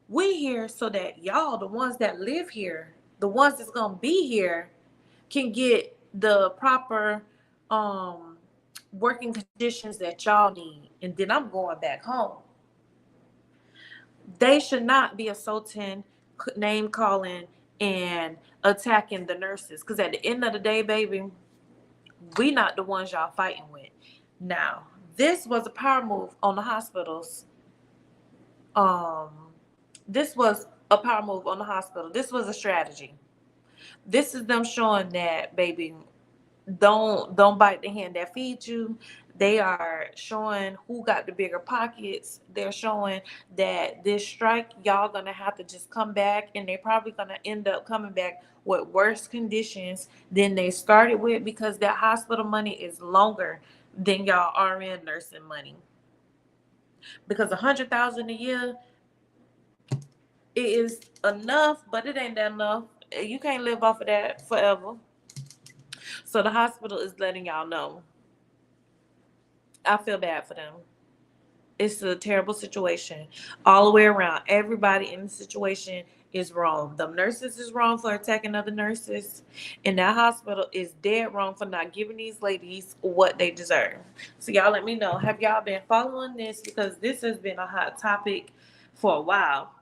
We here so that y'all, the ones that live here, the ones that's gonna be here, can get the proper working conditions that y'all need. And then I'm going back home. They should not be assaulting, name calling, and attacking the nurses. Because at the end of the day, baby, we not the ones y'all fighting with. Now, this was a power move on the hospitals. Um, this was a power move on the hospital. This was a strategy. This is them showing that, baby, don't bite the hand that feeds you. They are showing who got the bigger pockets. They're showing that this strike, y'all gonna have to just come back, and they're probably gonna end up coming back with worse conditions than they started with, because that hospital money is longer than y'all RN nursing money. Because 100,000 a year, it is enough, but it ain't that enough. You can't live off of that forever. So the hospital is letting y'all know. I feel bad for them. It's a terrible situation all the way around. Everybody in the situation is wrong. The nurses is wrong for attacking other nurses, and that hospital is dead wrong for not giving these ladies what they deserve. So y'all let me know. Have y'all been following this? Because this has been a hot topic for a while.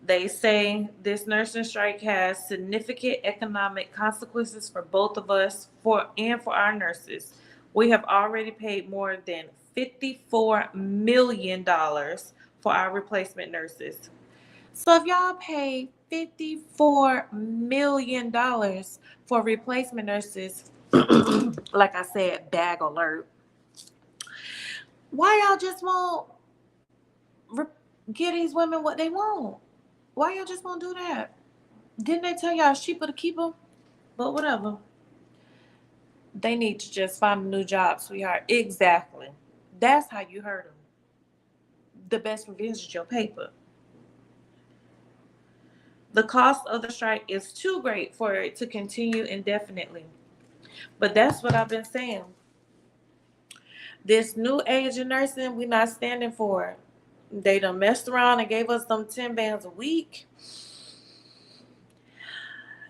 They say this nursing strike has significant economic consequences for both of us for our nurses. We have already paid more than $54 million for our replacement nurses. So if y'all pay $54 million for replacement nurses, like I said, bag alert, why y'all just won't give these women what they want? Why y'all just won't do that? Didn't they tell y'all it's cheaper to keep them? But whatever. They need to just find a new job, sweetheart. Exactly. That's how you hurt them. The best revenge is your paper. The cost of the strike is too great for it to continue indefinitely. But that's what I've been saying. This new age of nursing, we're not standing for it. They done messed around and gave us them 10 bands a week.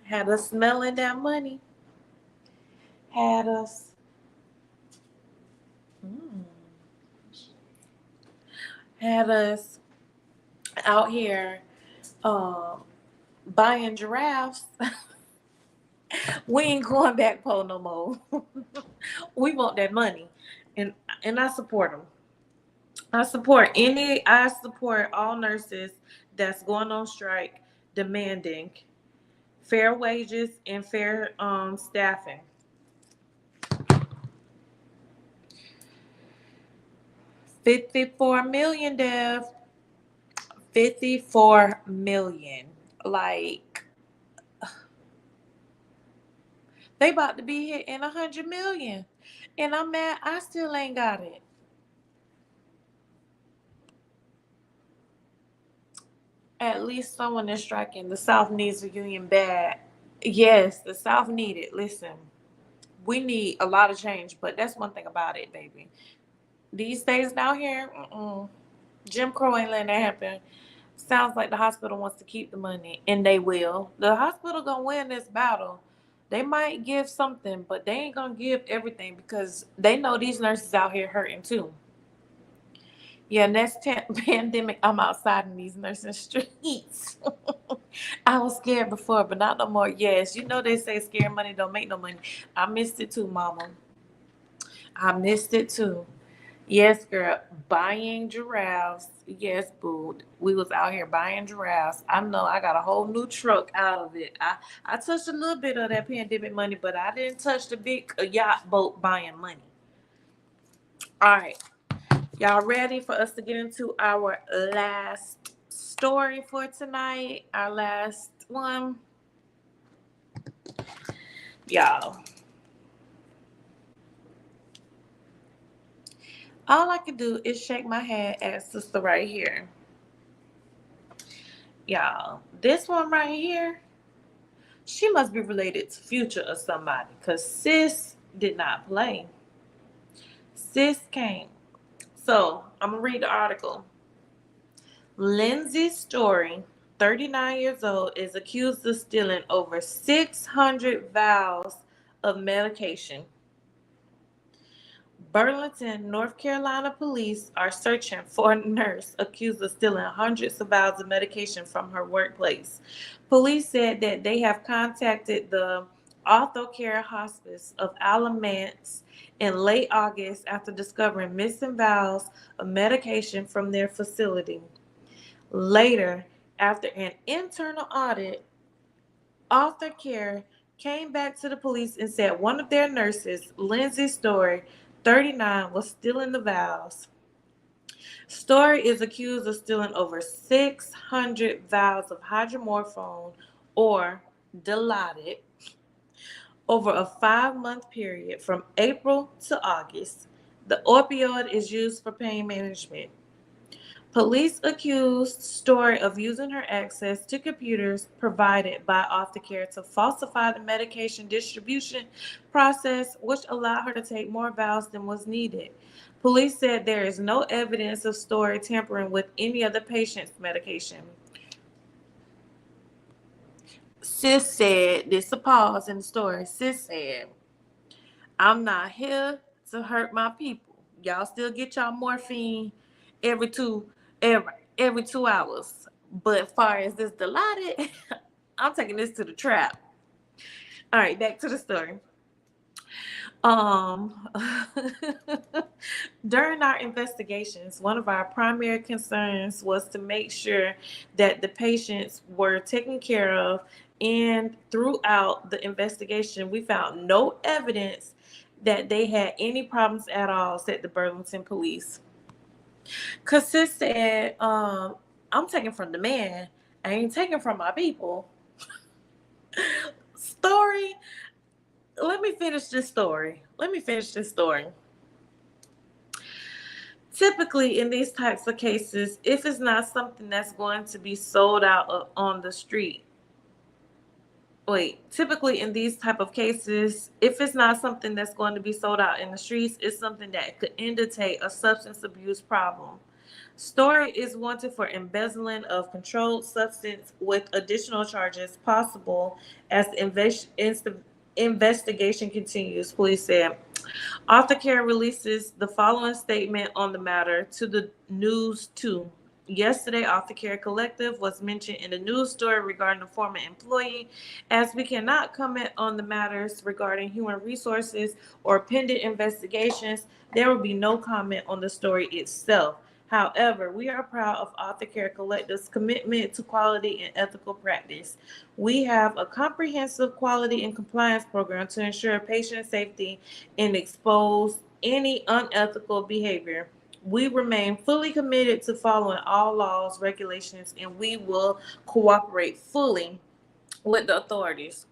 Had us smelling that money. Had us. Mm, had us out here um, buying giraffes. We ain't going back pole no more. We want that money, and I support them. I support all nurses that's going on strike, demanding fair wages and fair staffing. 54 million, Dev. 54 million. Like, they about to be hitting 100 million. And I'm mad I still ain't got it. At least someone is striking. The South needs a union bad. Yes, the South need it. Listen, we need a lot of change, but that's one thing about it, baby. These days down here, Jim Crow ain't letting that happen. Sounds like the hospital wants to keep the money, and they will. The hospital gonna win this battle. They might give something, but they ain't gonna give everything because they know these nurses out here hurting too. Yeah, next pandemic, I'm outside in these nursing streets. I was scared before, but not no more. Yes, you know they say scared money don't make no money. I missed it too, mama. I missed it too. Yes, girl, buying giraffes. Yes, boo. We was out here buying giraffes. I know I got a whole new truck out of it. I touched a little bit of that pandemic money, but I didn't touch the big yacht boat buying money. All right. Y'all ready for us to get into our last story for tonight? Our last one. Y'all. All I can do is shake my head at sister right here. Y'all. This one right here, she must be related to Future or somebody. Because sis did not play. Sis came. So, I'm going to read the article. Lindsay Story, 39 years old, is accused of stealing over 600 vials of medication. Burlington, North Carolina police are searching for a nurse accused of stealing hundreds of vials of medication from her workplace. Police said that they have contacted the Orthocare Hospice of Alamance in late August after discovering missing vials of medication from their facility. Later, after an internal audit, Orthocare came back to the police and said one of their nurses, Lindsay Story, 39, was stealing the vials. Story is accused of stealing over 600 vials of hydromorphone or dilaudid over a 5-month period from April to August. The opioid is used for pain management. Police accused Story of using her access to computers provided by Orthocare to falsify the medication distribution process, which allowed her to take more vials than was needed. Police said there is no evidence of Story tampering with any of the patient's medication. Sis said, this is a pause in the story. Sis said, I'm not here to hurt my people. Y'all still get y'all morphine every two every 2 hours. But as far as this dilaudid, I'm taking this to the trap. All right, back to the story. Um, during our investigations, one of our primary concerns was to make sure that the patients were taken care of. And throughout the investigation, we found no evidence that they had any problems at all, said the Burlington police. Cause sis said, I'm taking from the man. I ain't taking from my people. Story. Let me finish this story. Typically, in these types of cases, if it's not something that's going to be sold out on the street, typically in these type of cases, if it's not something that's going to be sold out in the streets, it's something that could indicate a substance abuse problem. Story is wanted for embezzling of controlled substance with additional charges possible as the investigation continues, police said. Aftercare releases the following statement on the matter to the news too. Yesterday, Aftercare Collective was mentioned in a news story regarding a former employee. As we cannot comment on the matters regarding human resources or pending investigations, there will be no comment on the story itself. However, we are proud of Aftercare Collective's commitment to quality and ethical practice. We have a comprehensive quality and compliance program to ensure patient safety and expose any unethical behavior. We remain fully committed to following all laws, regulations, and we will cooperate fully with the authorities.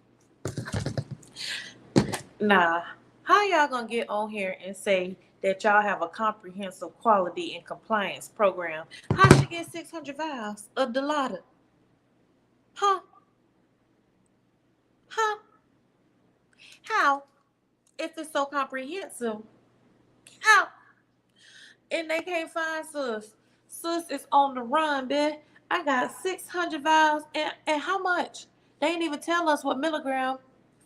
Nah, how y'all gonna get on here and say that y'all have a comprehensive quality and compliance program? How she get 600 vials of dilaudid? Huh? Huh? How? If it's so comprehensive, how? And they can't find sis. Sis is on the run, bitch. I got 600 vials, and how much? They ain't even tell us what milligram.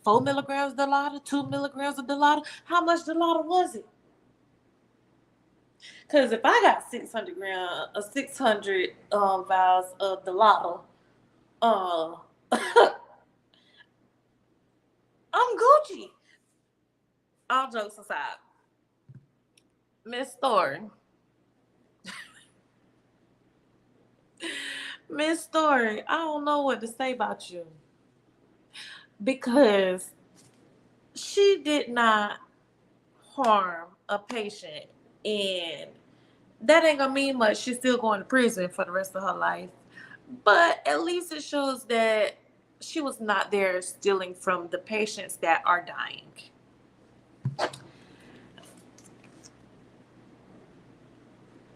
4 milligrams of dilaudid, 2 milligrams of dilaudid. How much dilaudid was it? Because if I got 600 vials of dilaudid, uh, I'm Gucci. All jokes aside, Miss Story. Miss Story, I don't know what to say about you because she did not harm a patient, and that ain't gonna mean much. She's still going to prison for the rest of her life, but at least it shows that she was not there stealing from the patients that are dying.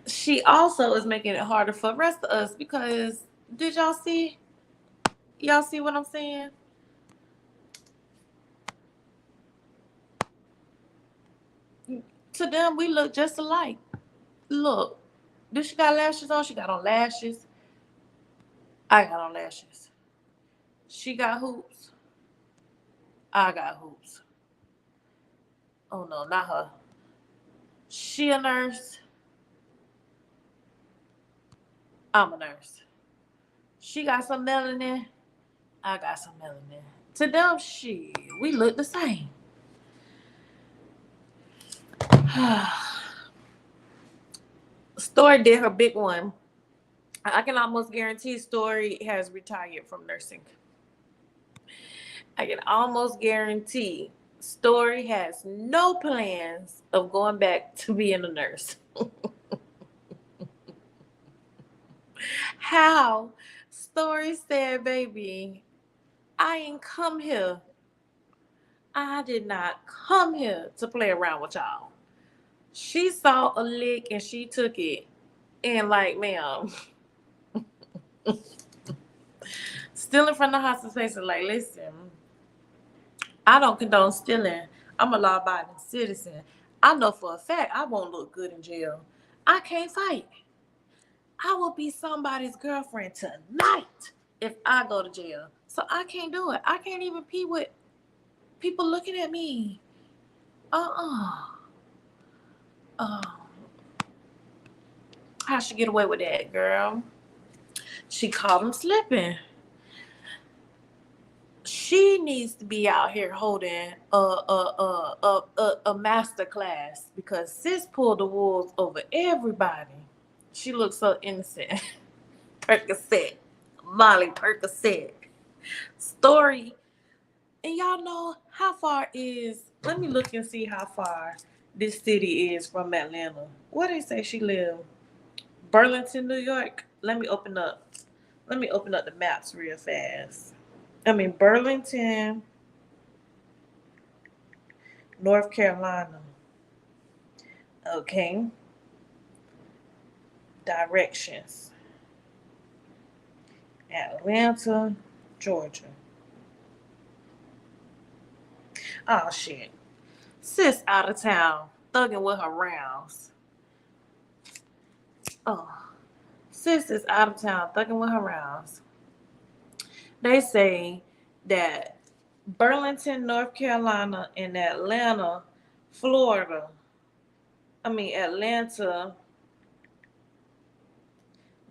She also is making it harder for the rest of us because did y'all see what I'm saying? To them, we look just alike. Look, do she got lashes on? She got on lashes. I got on lashes. She got hoops. I got hoops. Oh no, not her. She a nurse. I'm a nurse. She got some melanin. I got some melanin. To them, we look the same. Story did her big one. I can almost guarantee Story has retired from nursing. I can almost guarantee Story has no plans of going back to being a nurse. How? Story said, baby, I ain't come here. I did not come here to play around with y'all. She saw a lick and she took it. And like, ma'am, stealing from the hospital patient, like, listen, I don't condone stealing. I'm a law-abiding citizen. I know for a fact I won't look good in jail. I can't fight. I will be somebody's girlfriend tonight if I go to jail. So I can't do it. I can't even pee with people looking at me. Uh, how she get away with that, girl? She caught him slipping. She needs to be out here holding a master class because sis pulled the wolves over everybody. She looks so innocent. Percocet, Molly Percocet. Story. And y'all know how far is, let me look and see how far this city is from Atlanta. Where they say she live? Burlington, New York. Let me open up Let me open up the maps real fast. I mean, Burlington, North Carolina. Okay. Directions. Atlanta, Georgia. Oh, shit. Sis out of town, thugging with her rounds. Oh, sis is out of town, thugging with her rounds. They say that Burlington, North Carolina, and Atlanta, Florida. Atlanta,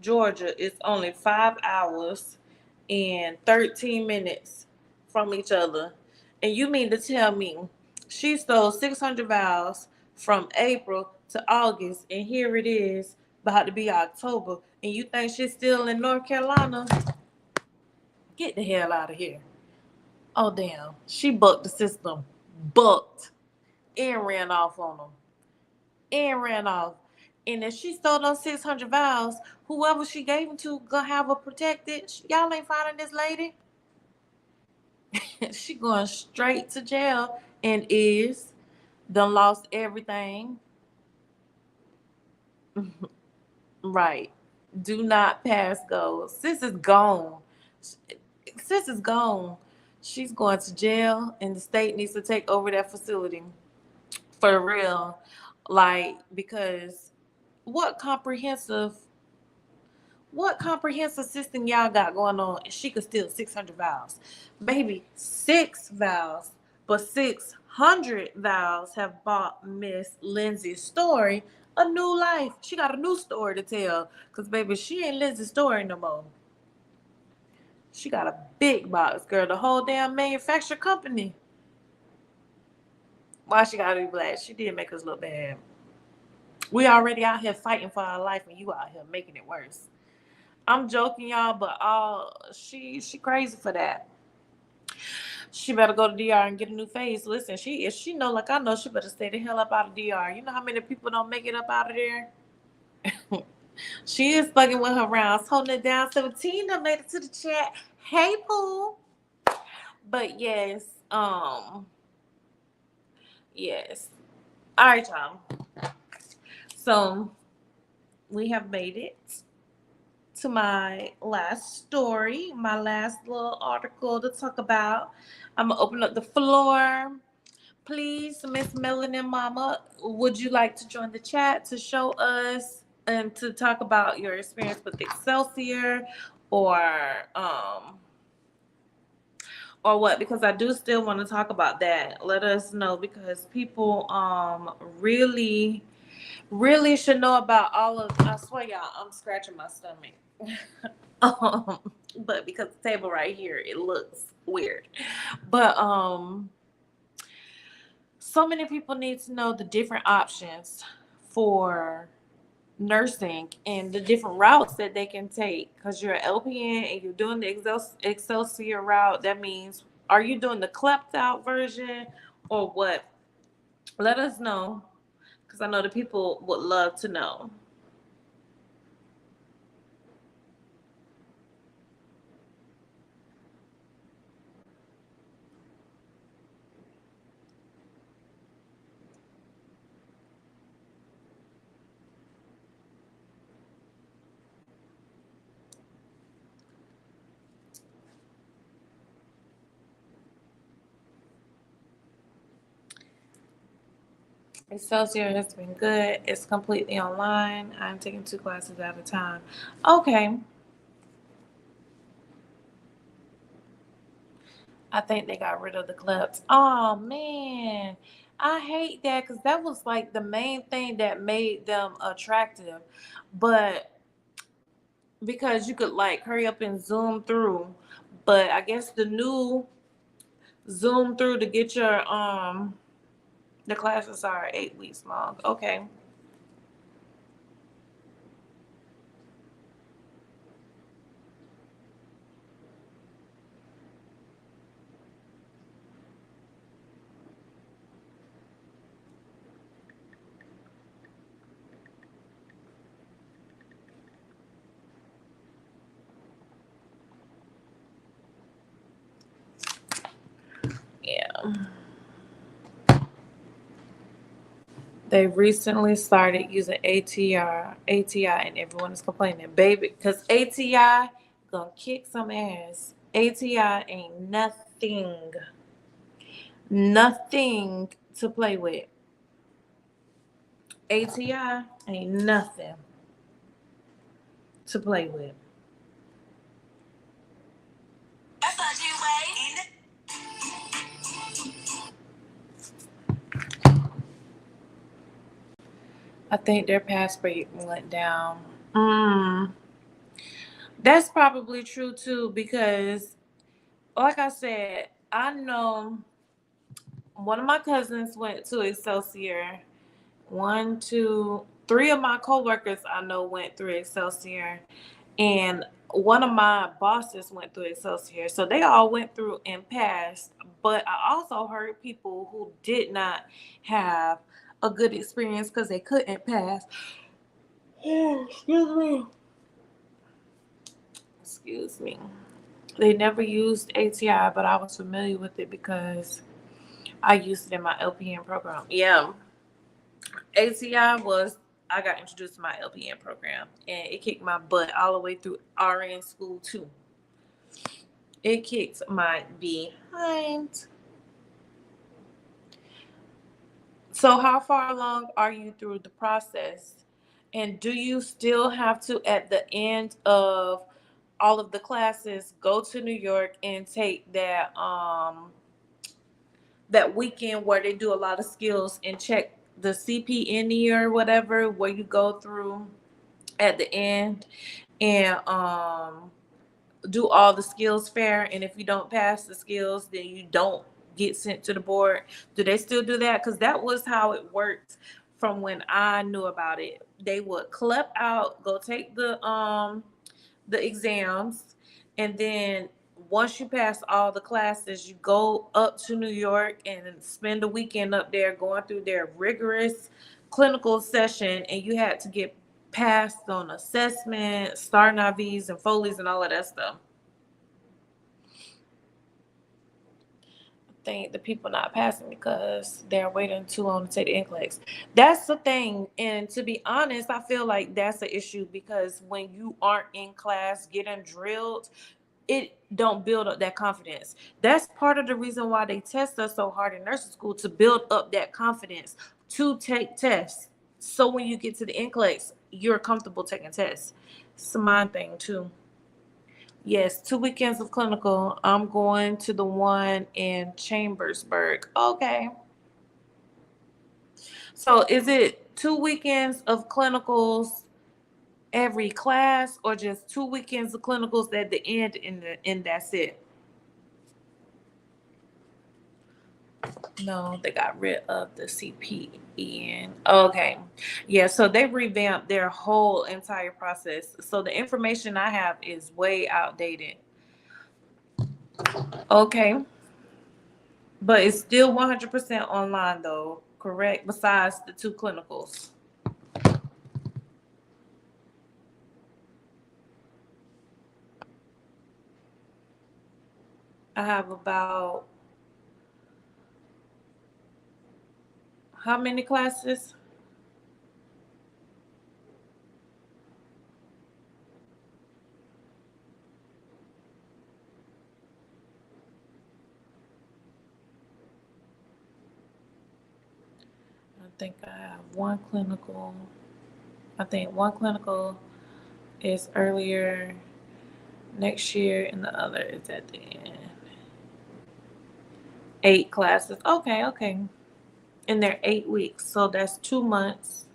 Georgia is only 5 hours and 13 minutes from each other. And you mean to tell me she stole 600 vials from April to August, and here it is about to be October, and you think she's still in North Carolina? Get the hell out of here. Oh, damn. She bucked the system. Bucked. And ran off on them. And ran off. And if she stole those 600 vials, whoever she gave them to gonna have her protected. Y'all ain't finding this lady. She going straight to jail and is done lost everything. Right. Do not pass go. Sis is gone. Sis is gone. She's going to jail, and the state needs to take over that facility for real. Like, because what comprehensive what comprehensive system y'all got going on? And she could steal 600 vials. Baby, 6 vials, but 600 vials have bought Miss Lindsay's story a new life. She got a new story to tell. Because, baby, she ain't Lindsay's story no more. She got a big box, girl. The whole damn manufacturer company. Why she gotta be black? She did make us look bad. We already out here fighting for our life, and you out here making it worse. I'm joking, y'all, but she crazy for that. She better go to DR and get a new face. Listen, if she know like I know, she better stay the hell up out of DR. You know how many people don't make it up out of there? She is bugging with her rounds, holding it down. 17 done made it to the chat. Hey, Pooh. But yes, yes. All right, y'all. So we have made it to my last story, my last little article to talk about. I'm gonna open up the floor. Please, Miss Melanin Mama, would you like to join the chat to show us and to talk about your experience with Excelsior or um or what? Because I do still want to talk about that. Let us know, because people really should know about all of. I swear, y'all, I'm scratching my stomach. um, but because the table right here, it looks weird. But so many people need to know the different options for nursing and the different routes that they can take. Because you're an LPN and you're doing the Excelsior route. That means, are you doing the clept out version or what? Let us know, because I know the people would love to know. Excelsior has been good. It's completely online. I'm taking 2 classes at a time. Okay. I think they got rid of the clubs. Oh man. I hate that, because that was like the main thing that made them attractive. But because you could like hurry up and zoom through. But I guess the new zoom through to get your the classes are 8 weeks long. Okay. They recently started using ATI, and everyone is complaining, baby, because ATI gonna kick some ass. ATI ain't nothing to play with. ATI ain't nothing to play with. I think their pass rate went down. That's probably true too, because like I said, I know one of my cousins went to Excelsior. One, two, three of my coworkers I know went through Excelsior, and one of my bosses went through Excelsior. So they all went through and passed. But I also heard people who did not have a good experience because they couldn't pass. Excuse me. Excuse me. They never used ATI, but I was familiar with it because I used it in my LPN program. Yeah. ATI was, I got introduced to my LPN program, and it kicked my butt all the way through RN school too. It kicked my behind. So how far along are you through the process? And do you still have to, at the end of all of the classes, go to New York and take that weekend where they do a lot of skills and check the CPNE or whatever, where you go through at the end and do all the skills fair, and if you don't pass the skills, then you don't get sent to the board? Do they still do that? Because that was how it worked from when I knew about it. They would clip out, go take the exams, and then once you pass all the classes, you go up to New York and spend a weekend up there going through their rigorous clinical session, and you had to get passed on assessment, starting IVs and Foley's and all of that stuff. I think the people not passing because they're waiting too long to take the NCLEX. That's the thing. And to be honest, I feel like that's an issue because when you aren't in class getting drilled, it don't build up that confidence. That's part of the reason why they test us so hard in nursing school, to build up that confidence to take tests. So when you get to the NCLEX, you're comfortable taking tests. It's a mind thing too. Yes, 2 weekends of clinical. I'm going to the one in Chambersburg. Okay. So is it 2 weekends of clinicals every class, or just 2 weekends of clinicals at the end and that's it? No, they got rid of the CPN. Okay. Yeah, so they revamped their whole entire process. So the information I have is way outdated. Okay. But it's still 100% online though, correct? Besides the 2 clinicals. I have about how many classes? I think I have one clinical. I think one clinical is earlier next year and the other is at the end. 8 classes. Okay, okay. And they're 8 weeks. So that's 2 months.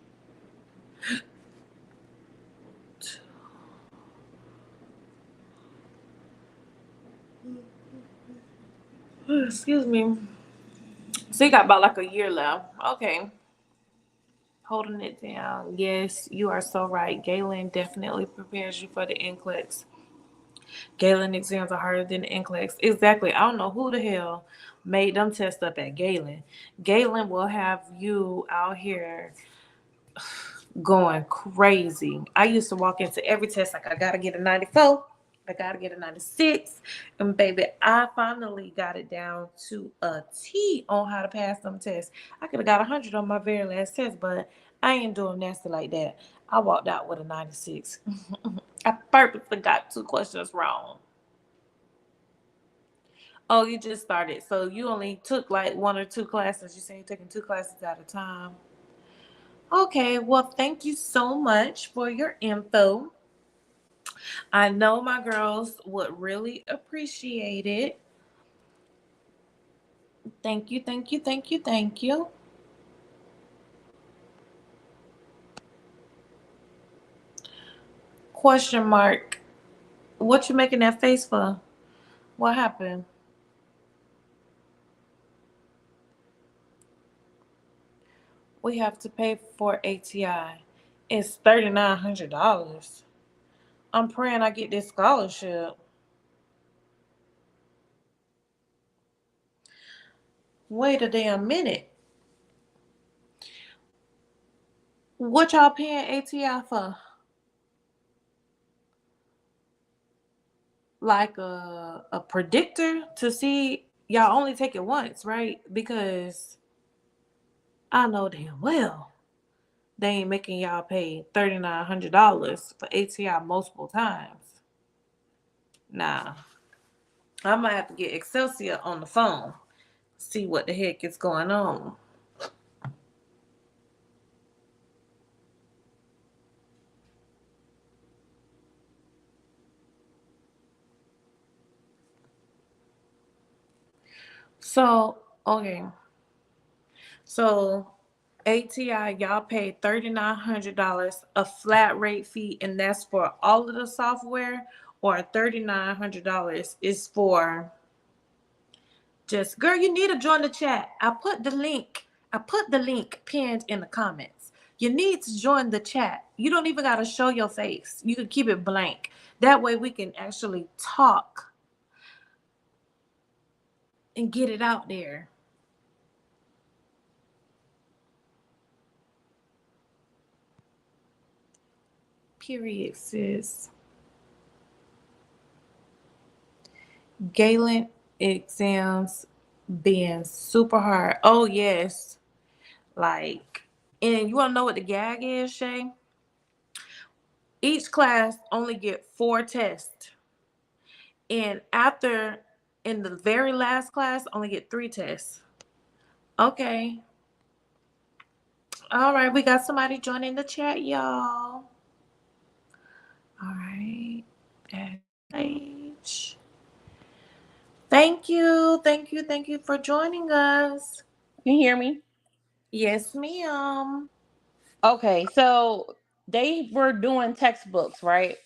Excuse me. So you got about like a year left. Okay. Holding it down. Yes, you are so right. Galen definitely prepares you for the NCLEX. Galen exams are harder than the NCLEX. Exactly. I don't know who the hell made them test up at Galen. Galen will have you out here going crazy. I used to walk into every test like I gotta get a 94. I gotta get a 96. And baby, I finally got it down to a T on how to pass them tests. I could have got 100 on my very last test, but I ain't doing nasty like that. I walked out with a 96. I purposely got 2 questions wrong. Oh, you just started. So you only took like 1 or 2 classes. You say you're taking 2 classes at a time. Okay, well, thank you so much for your info. I know my girls would really appreciate it. Thank you, thank you, thank you, thank you. Question mark. What you making that face for? What happened? We have to pay for ATI. It's $3,900. I'm praying I get this scholarship. Wait a damn minute. What y'all paying ATI for? Like a predictor to see y'all only take it once, right? Because I know damn well they ain't making y'all pay $3,900 for ATI multiple times. Nah, I might have to get Excelsior on the phone, see what the heck is going on. So, okay. So ATI, y'all pay $3,900 a flat rate fee, and that's for all of the software, or $3,900 is for just girl, you need to join the chat. I put the link pinned in the comments. You need to join the chat. You don't even gotta show your face. You can keep it blank. That way we can actually talk and get it out there. Period, sis. Galen exams being super hard. Oh yes. Like, and you wanna know what the gag is, Shay? Each class only get 4 tests. And after, in the very last class, only get 3 tests. Okay. All right. We got somebody joining the chat, y'all. All right. H. Thank you. Thank you. Thank you for joining us. You hear me? Yes, ma'am. Okay, so they were doing textbooks, right?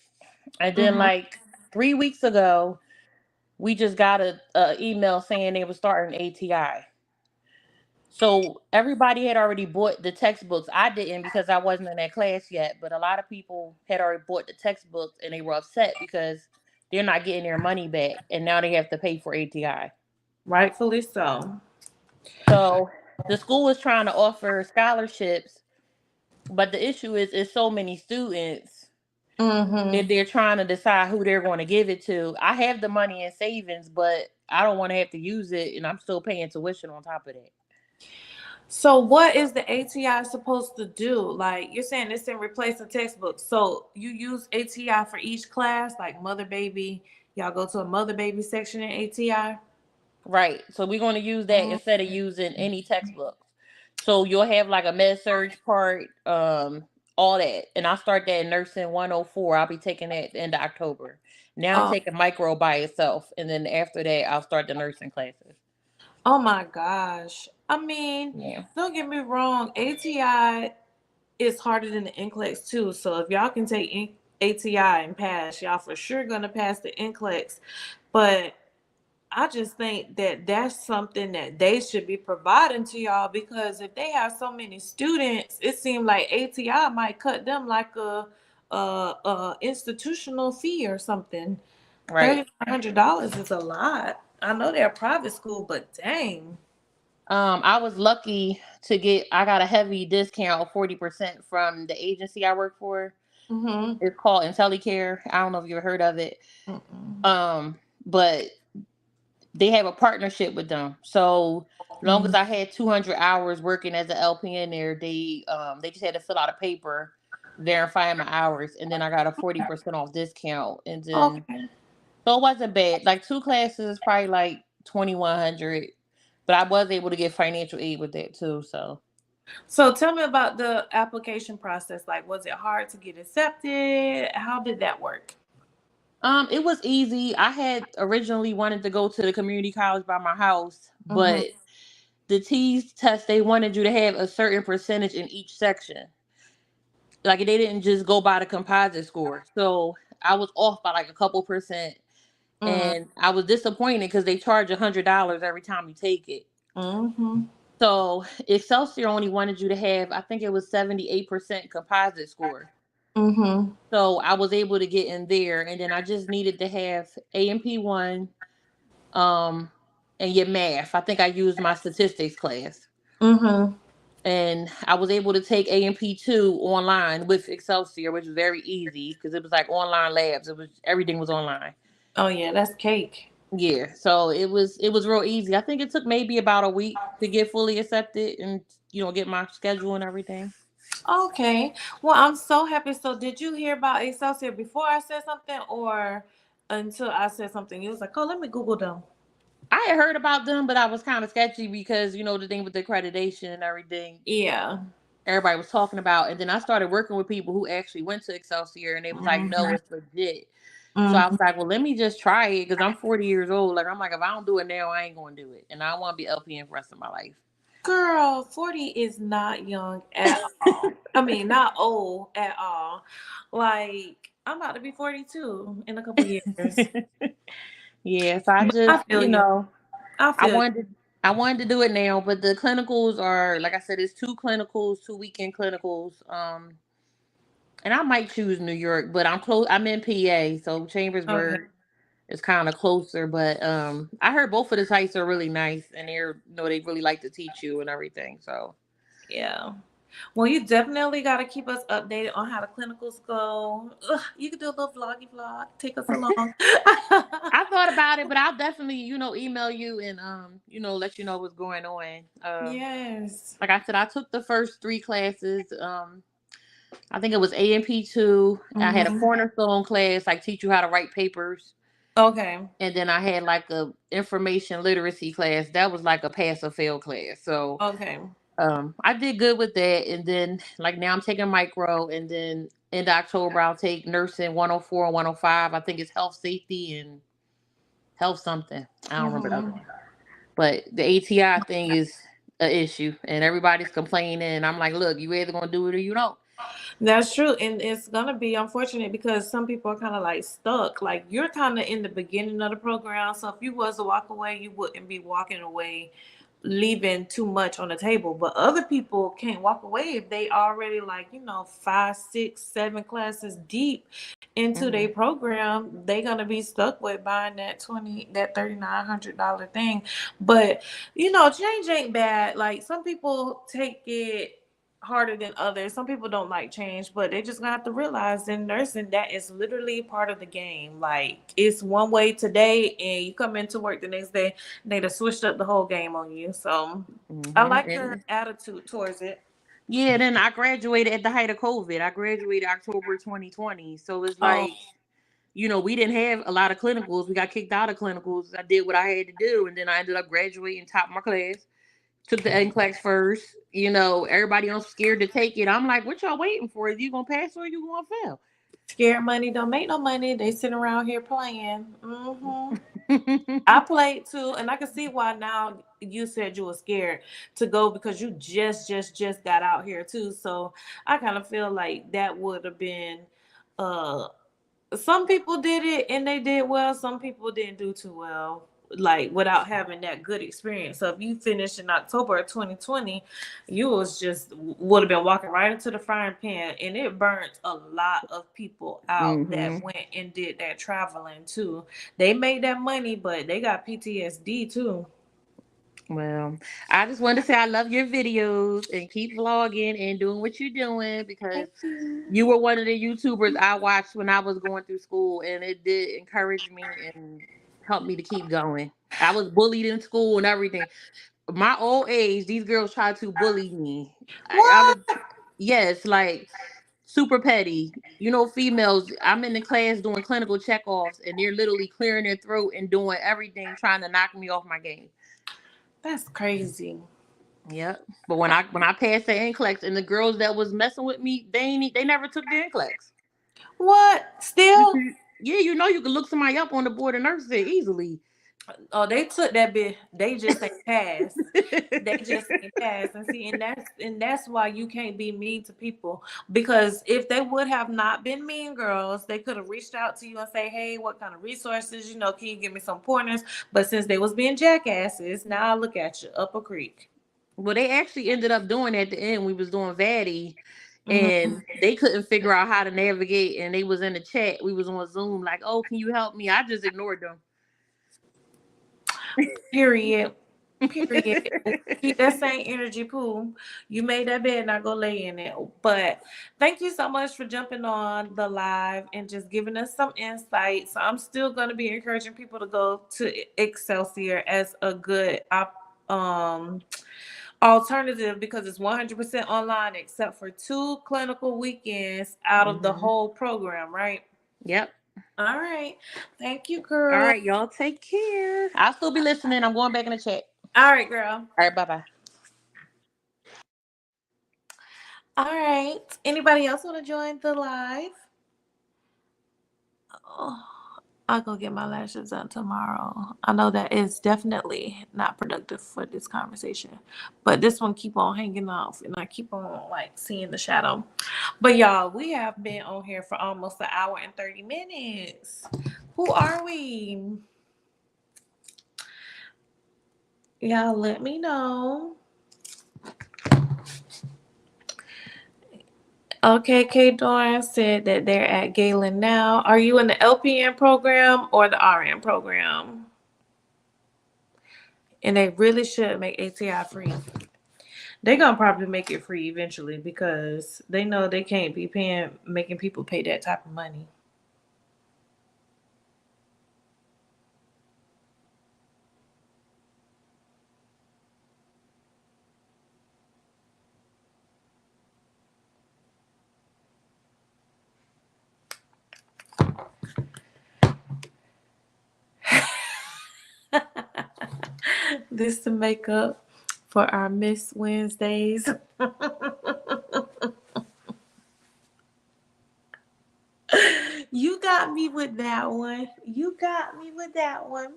And then Mm-hmm. like 3 weeks ago, we just got a email saying they were starting ATI. So everybody had already bought the textbooks. I didn't because I wasn't in that class yet, but a lot of people had already bought the textbooks and they were upset because they're not getting their money back and now they have to pay for ATI. Rightfully so. So the school is trying to offer scholarships, but the issue is it's so many students that Mm-hmm. they're trying to decide who they're going to give it to. I have the money in savings, but I don't want to have to use it, and I'm still paying tuition on top of that. So what is the ATI supposed to do? Like you're saying it's in replace the textbook. So you use ATI for each class, like mother baby. Y'all go to a mother baby section in ATI. Right. So we're going to use that instead of using any textbooks. So you'll have like a med surge part, all that. And I'll start that in nursing 104. I'll be taking that at the end of October. Now I'm Oh, taking micro by itself. And then after that, I'll start the nursing classes. oh my gosh. I mean, Yeah. don't get me wrong. ATI is harder than the NCLEX too. So if y'all can take ATI and pass, y'all for sure gonna pass the NCLEX. But I just think that that's something that they should be providing to y'all, because if they have so many students, it seems like ATI might cut them like a institutional fee or something. Right. $3,500 is a lot. I know they're a private school, but dang. I was lucky to get, I got a heavy discount of 40% from the agency I work for. Mhm. It's called IntelliCare. I don't know if you ever heard of it. Mm-mm. But they have a partnership with them. So long as Mhm. I had 200 hours working as an LPN there, they just had to fill out a paper verifying my hours, and then I got a 40% off discount, and then Okay. so it wasn't bad. Like two classes is probably like 2,100, but I was able to get financial aid with that too. So So tell me about the application process. Like, was it hard to get accepted? How did that work? it was easy. I had originally wanted to go to the community college by my house, Mhm. but the T's test, they wanted you to have a certain percentage in each section. Like they didn't just go by the composite score. So I was off by like a couple percent, Mhm. and I was disappointed because they charge $100 every time you take it. Mhm. So Excelsior only wanted you to have, I think it was 78% composite score. Mhm. So I was able to get in there, and then I just needed to have AMP1, um, and your math. I think I used my statistics class, Mhm. and I was able to take AMP2 online with Excelsior, which was very easy because it was like online labs. It was everything was online. Oh yeah, that's cake. Yeah, so it was real easy. I think it took maybe about a week to get fully accepted and get my schedule and everything. Okay. Well, I'm so happy. So, did you hear about Excelsior before I said something, or until I said something? You was like, "Oh, let me Google them." I had heard about them, but I was kind of sketchy because the thing with the accreditation and everything. Yeah. Everybody was talking about, and then I started working with people who actually went to Excelsior, and they was like, "No, Mhm. it's legit." So I was Mhm. like, "Well, let me just try it," because I'm 40 years old. Like I'm like, if I don't do it now, I ain't gonna do it, and I want to be LPN for the rest of my life. Girl, 40 is not young at all. I mean, not old at all. Like, I'm about to be 42 in a couple years. Yeah, so I But just, I feel you. I I feel you. wanted to, I wanted to do it now, but the clinicals are, like I said, it's two clinicals, 2 weekend clinicals. And I might choose New York, but I'm close. I'm in PA, so Okay. Chambersburg is kind of closer. But I heard both of the sites are really nice, and they really like to teach you and everything. So Yeah. Well, you definitely got to keep us updated on how the clinicals go. Ugh, you could do a little vloggy vlog. Take us along. I thought about it, but I'll definitely, email you and let you know what's going on. Yes. Like I said, I took the first 3 classes. I think it was AMP2. I had a Hmm. cornerstone class, like teach you how to write papers. Okay. And then I had like a information literacy class. That was like a pass or fail class. So Okay. I did good with that. And then like now I'm taking micro, and then in October I'll take nursing 104 and 105. I think it's health safety and health something. I don't remember the other Hmm. one. But the ATI thing is an issue, and everybody's complaining. And I'm like, look, you either gonna do it or you don't. That's true. And it's going to be unfortunate because some people are kind of like stuck. Like you're kind of in the beginning of the program. So if you was to walk away, you wouldn't be walking away leaving too much on the table. But other people can't walk away if they already like, 5, 6, 7 classes deep into their Hmm. program. They gonna be stuck with buying that $3,900 thing. But change ain't bad. Like some people take it harder than others. Some people don't like change, but they just gonna have to realize in nursing that is literally part of the game. Like it's one way today, and you come into work the next day, they done switched up the whole game on you. So I Hmm. like your attitude towards it. Yeah, then I graduated at the height of COVID. I graduated October 2020. So it's Oh, like, we didn't have a lot of clinicals. We got kicked out of clinicals. I did what I had to do. And then I ended up graduating top of my class. Took the NCLEX first. Everybody else scared to take it. I'm like, what y'all waiting for? Is you going to pass or you going to fail? scared money don't make no money. They sitting around here playing. I played too, and I can see why now you said you were scared to go because you just got out here too. So I kind of feel like that would have been uh some people did it and they did well, some people didn't do too well, like without having that good experience. So if you finished in October of 2020, you was just would have been walking right into the frying pan, and it burnt a lot of people out Hmm. that went and did that traveling too. They made that money, but they got PTSD too. Well, I just wanted to say I love your videos and keep vlogging and doing what you're doing because Thank you. you were one of the YouTubers I watched when I was going through school, and it did encourage me and help me to keep going. I was bullied in school and everything. My old age, these girls tried to bully me. I What? was, yes, like super petty. You know, females, I'm in the class doing clinical checkoffs and they're literally clearing their throat and doing everything trying to knock me off my game. That's crazy. Yep. But when I passed the NCLEX and the girls that was messing with me, they never took the NCLEX. What? Still? Yeah, you know you can look somebody up on the board of nurses easily. Oh, they took that bit. They just ain't pass. They just ain't pass. And see, and that's why you can't be mean to people. Because if they would have not been mean girls, they could have reached out to you and say, "Hey, what kind of resources? Can you give me some pointers?" But since they was being jackasses, now look at you up a creek. Well, they actually ended up doing at the end. We was doing Vaddy, Mhm. and they couldn't figure out how to navigate. And they was in the chat. We was on Zoom, like, "Oh, can you help me?" I just ignored them. Period. Period. Keep that same energy, Pooh. You made that bed, now go lay in it. But thank you so much for jumping on the live and just giving us some insight. So I'm still going to be encouraging people to go to Excelsior as a good um alternative because it's 100% online except for 2 clinical weekends out of the Hmm. whole program, right? Yep. All right. Thank you, All girl. right, y'all take care. I'll still be listening. I'm going back in the chat. All right, girl. All right, bye bye. All right. Anybody else want to join the live? Oh, I'll go get my lashes done tomorrow. I know that is definitely not productive for this conversation, but this one keep on hanging off, and I keep on like seeing the shadow. But y'all, we have been on here for almost an hour and 30 minutes. Who are we? Y'all, let me know. Okay, K Dorn said that they're at Galen now. Are you in the LPN program or the RN program? And they really should make ATI free. They're gonna probably make it free eventually because they know they can't be making people pay that type of money. This to make up for our Miss Wednesdays. You got me with that one. You got me with that one.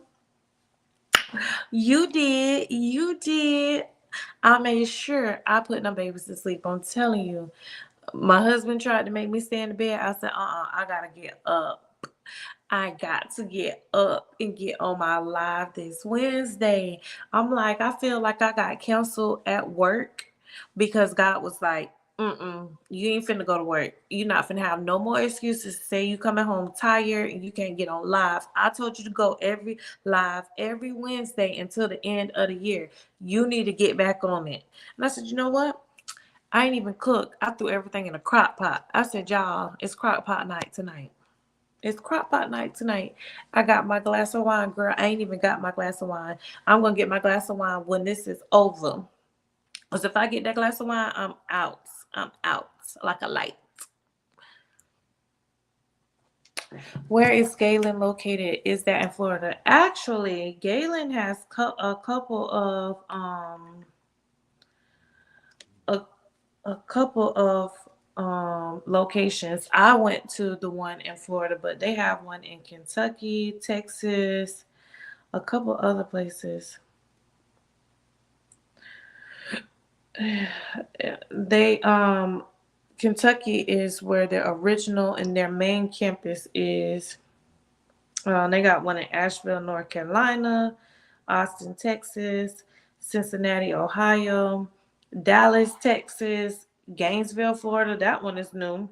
You did. You did. I made sure I put them babies to sleep. I'm telling you. My husband tried to make me stay in the bed. I said, I gotta get up. I got to get up and get on my live this Wednesday. I'm like, I feel like I got canceled at work because God was like, you ain't finna go to work. You're not finna have no more excuses to say you coming home tired and you can't get on live. I told you to go every Wednesday until the end of the year. You need to get back on it. And I said, you know what? I ain't even cook. I threw everything in a crock pot. I said, y'all, it's crock pot night tonight. It's crock pot night tonight. I got my glass of wine, girl. I ain't even got my glass of wine. I'm gonna get my glass of wine when this is over. Cause if I get that glass of wine, I'm out. I'm out like a light. Where is Galen located? Is that in Florida? Actually, Galen has a couple of a, a couple of locations. I went to the one in Florida, but they have one in Kentucky, Texas, a couple other places. They Kentucky is where their original and their main campus is. They got one in Asheville, North Carolina, Austin, Texas, Cincinnati, Ohio, Dallas, Texas, Gainesville, Florida. That one is new.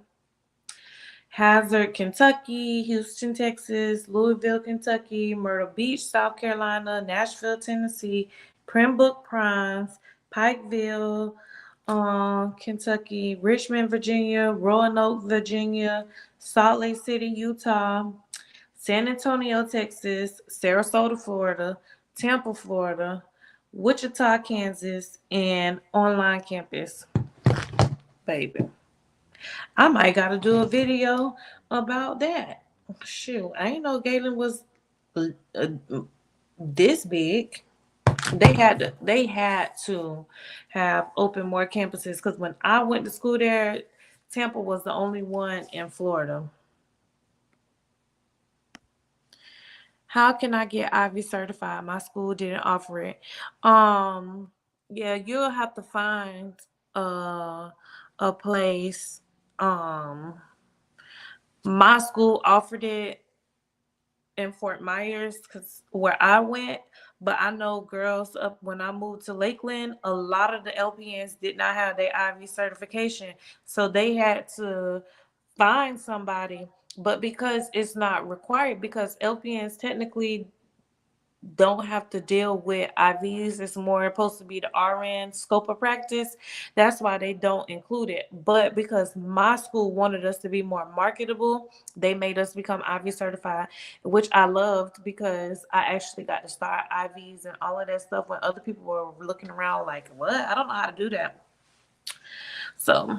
Hazard, Kentucky, Houston, Texas, Louisville, Kentucky, Myrtle Beach, South Carolina, Nashville, Tennessee, Pembroke Pines, Pikeville, Kentucky, Richmond, Virginia, Roanoke, Virginia, Salt Lake City, Utah, San Antonio, Texas, Sarasota, Florida, Tampa, Florida, Wichita, Kansas, and online campus. Baby, I might gotta do a video about that. Shoot, I ain't know Galen was uh, uh, this big. They had to have open more campuses because when I went to school there, Tampa was the only one in Florida. How can I get Ivy certified? My school didn't offer it. Um, yeah, you'll have to find uh a place. Um, my school offered it in Fort Myers because where I went, but I know girls up when I moved to Lakeland, a lot of the LPNs did not have their Ivy certification, so they had to find somebody. But because it's not required, because LPNs technically don't have to deal with IVs. It's more supposed to be the RN scope of practice. That's why they don't include it. But because my school wanted us to be more marketable, they made us become IV certified, which I loved because I actually got to start IVs and all of that stuff when other people were looking around like, what? I don't know how to do that. So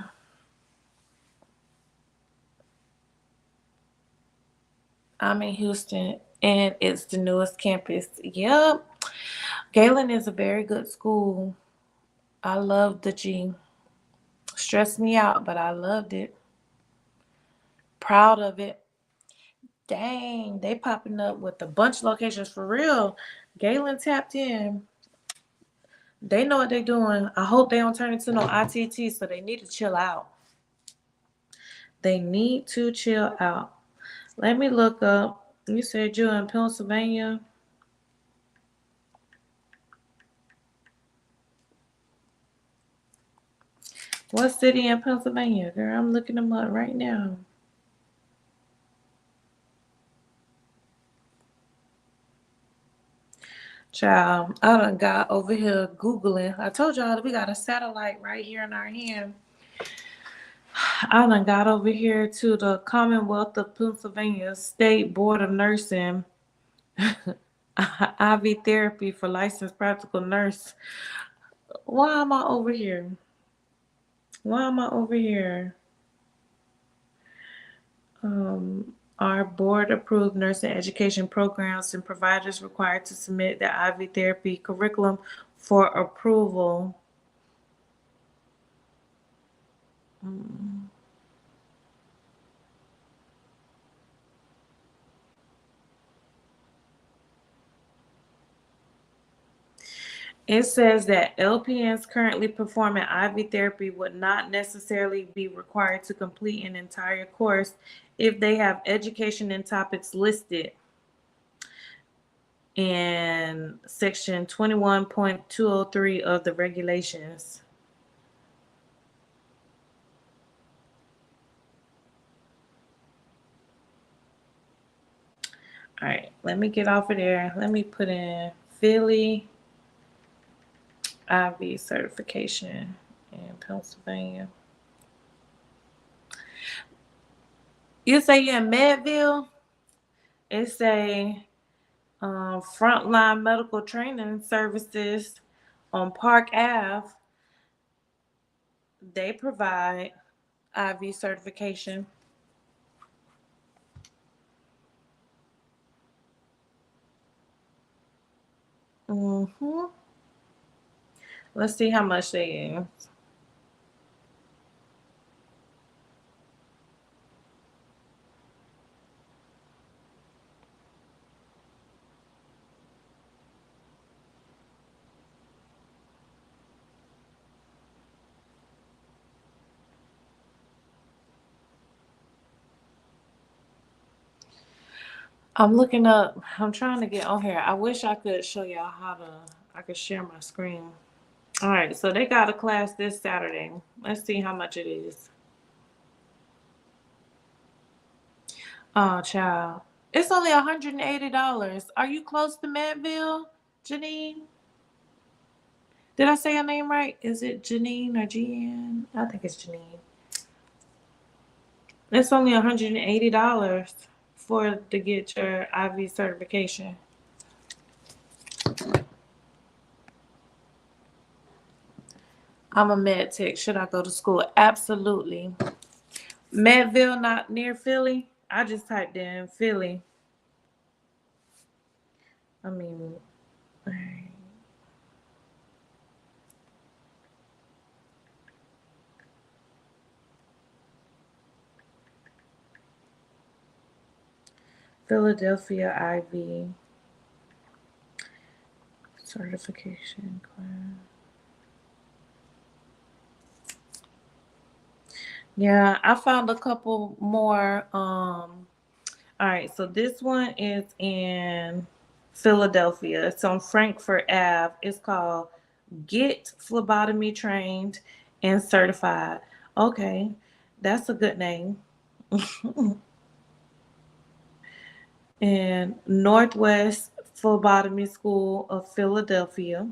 I'm in Houston and it's the newest campus. Yep. Galen is a very good school. I love the G. Stressed me out, but I loved it. Proud of it. Dang, they popping up with a bunch of locations for real. Galen tapped in. They know what they're doing. I hope they don't turn into no ITT, so they need to chill out. They need to chill out. Let me look up. You said you're in Pennsylvania. What city in Pennsylvania, girl? I'm looking them up right now. Child, I done got over here Googling. I told y'all that we got a satellite right here in our hand. I done got over here to the Commonwealth of Pennsylvania State Board of Nursing. IV therapy for licensed practical nurse. Why am I over here? Why am I over here? Our board approved nursing education programs and providers required to submit the IV therapy curriculum for approval. It says that LPNs currently performing IV therapy would not necessarily be required to complete an entire course if they have education and topics listed in section 21.203 of the regulations. All right, let me get off of there. Let me put in Philly IV certification in Pennsylvania. You say you're in Medville? It's a frontline medical training services on Park Ave. They provide IV certification. Mm-hmm. Let's see how much they is. I'm looking up. I'm trying to get on here. I wish I could show y'all how to. I could share my screen. All right, so they got a class this Saturday. Let's see how much it is. Oh, child. It's only $180. Are you close to Manville, Janine? Did I say your name right? Is it Janine or Jan? I think it's Janine. It's only $180 for to get your IV certification. I'm a med tech. Should I go to school? Absolutely. Medville, not near Philly. I just typed in Philly. I mean, alright. Philadelphia IV certification class. Yeah, I found a couple more. All right, so this one is in Philadelphia. It's on Frankfurt Ave. It's called Get Phlebotomy Trained and Certified. Okay, that's a good name. And Northwest Phlebotomy School of Philadelphia.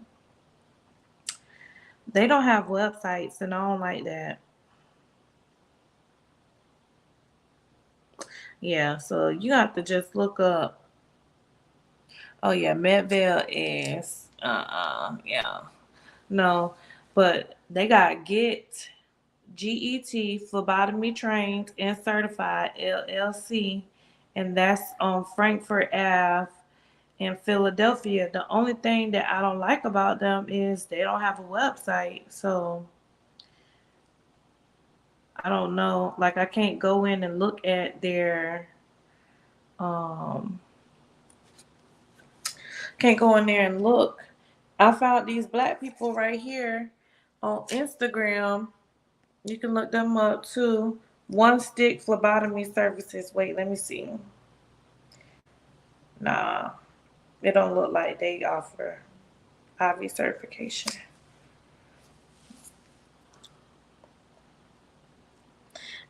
They don't have websites, and I don't like that. Yeah, so you have to just look up. Oh yeah, Medville is yeah. No, but they got GET Phlebotomy Trained and Certified LLC, and that's on Frankfurt Ave in Philadelphia. The only thing that I don't like about them is they don't have a website. So I don't know. Like I can't go in and look at their um can't go in there and look. I found these black people right here on Instagram. You can look them up too. One Stick Phlebotomy Services. Wait, let me see. Nah, it don't look like they offer IV certification.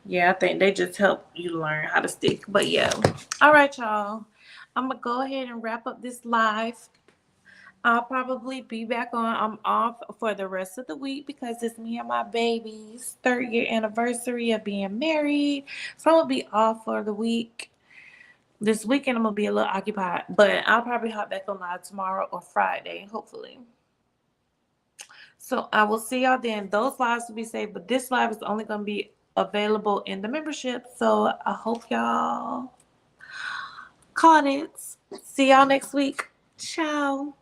Yeah, I think they just help you learn how to stick. But yeah. All right, y'all. I'm gonna go ahead and wrap up this live. I'll probably be back on. I'm off for the rest of the week because it's me and my baby's 3rd year anniversary of being married. So I'm gonna be off for the week. This weekend I'm gonna be a little occupied, but I'll probably hop back on live tomorrow or Friday, hopefully. So I will see y'all then. Those lives will be saved, but this live is only gonna be available in the membership. So I hope y'all caught it. See y'all next week. Ciao.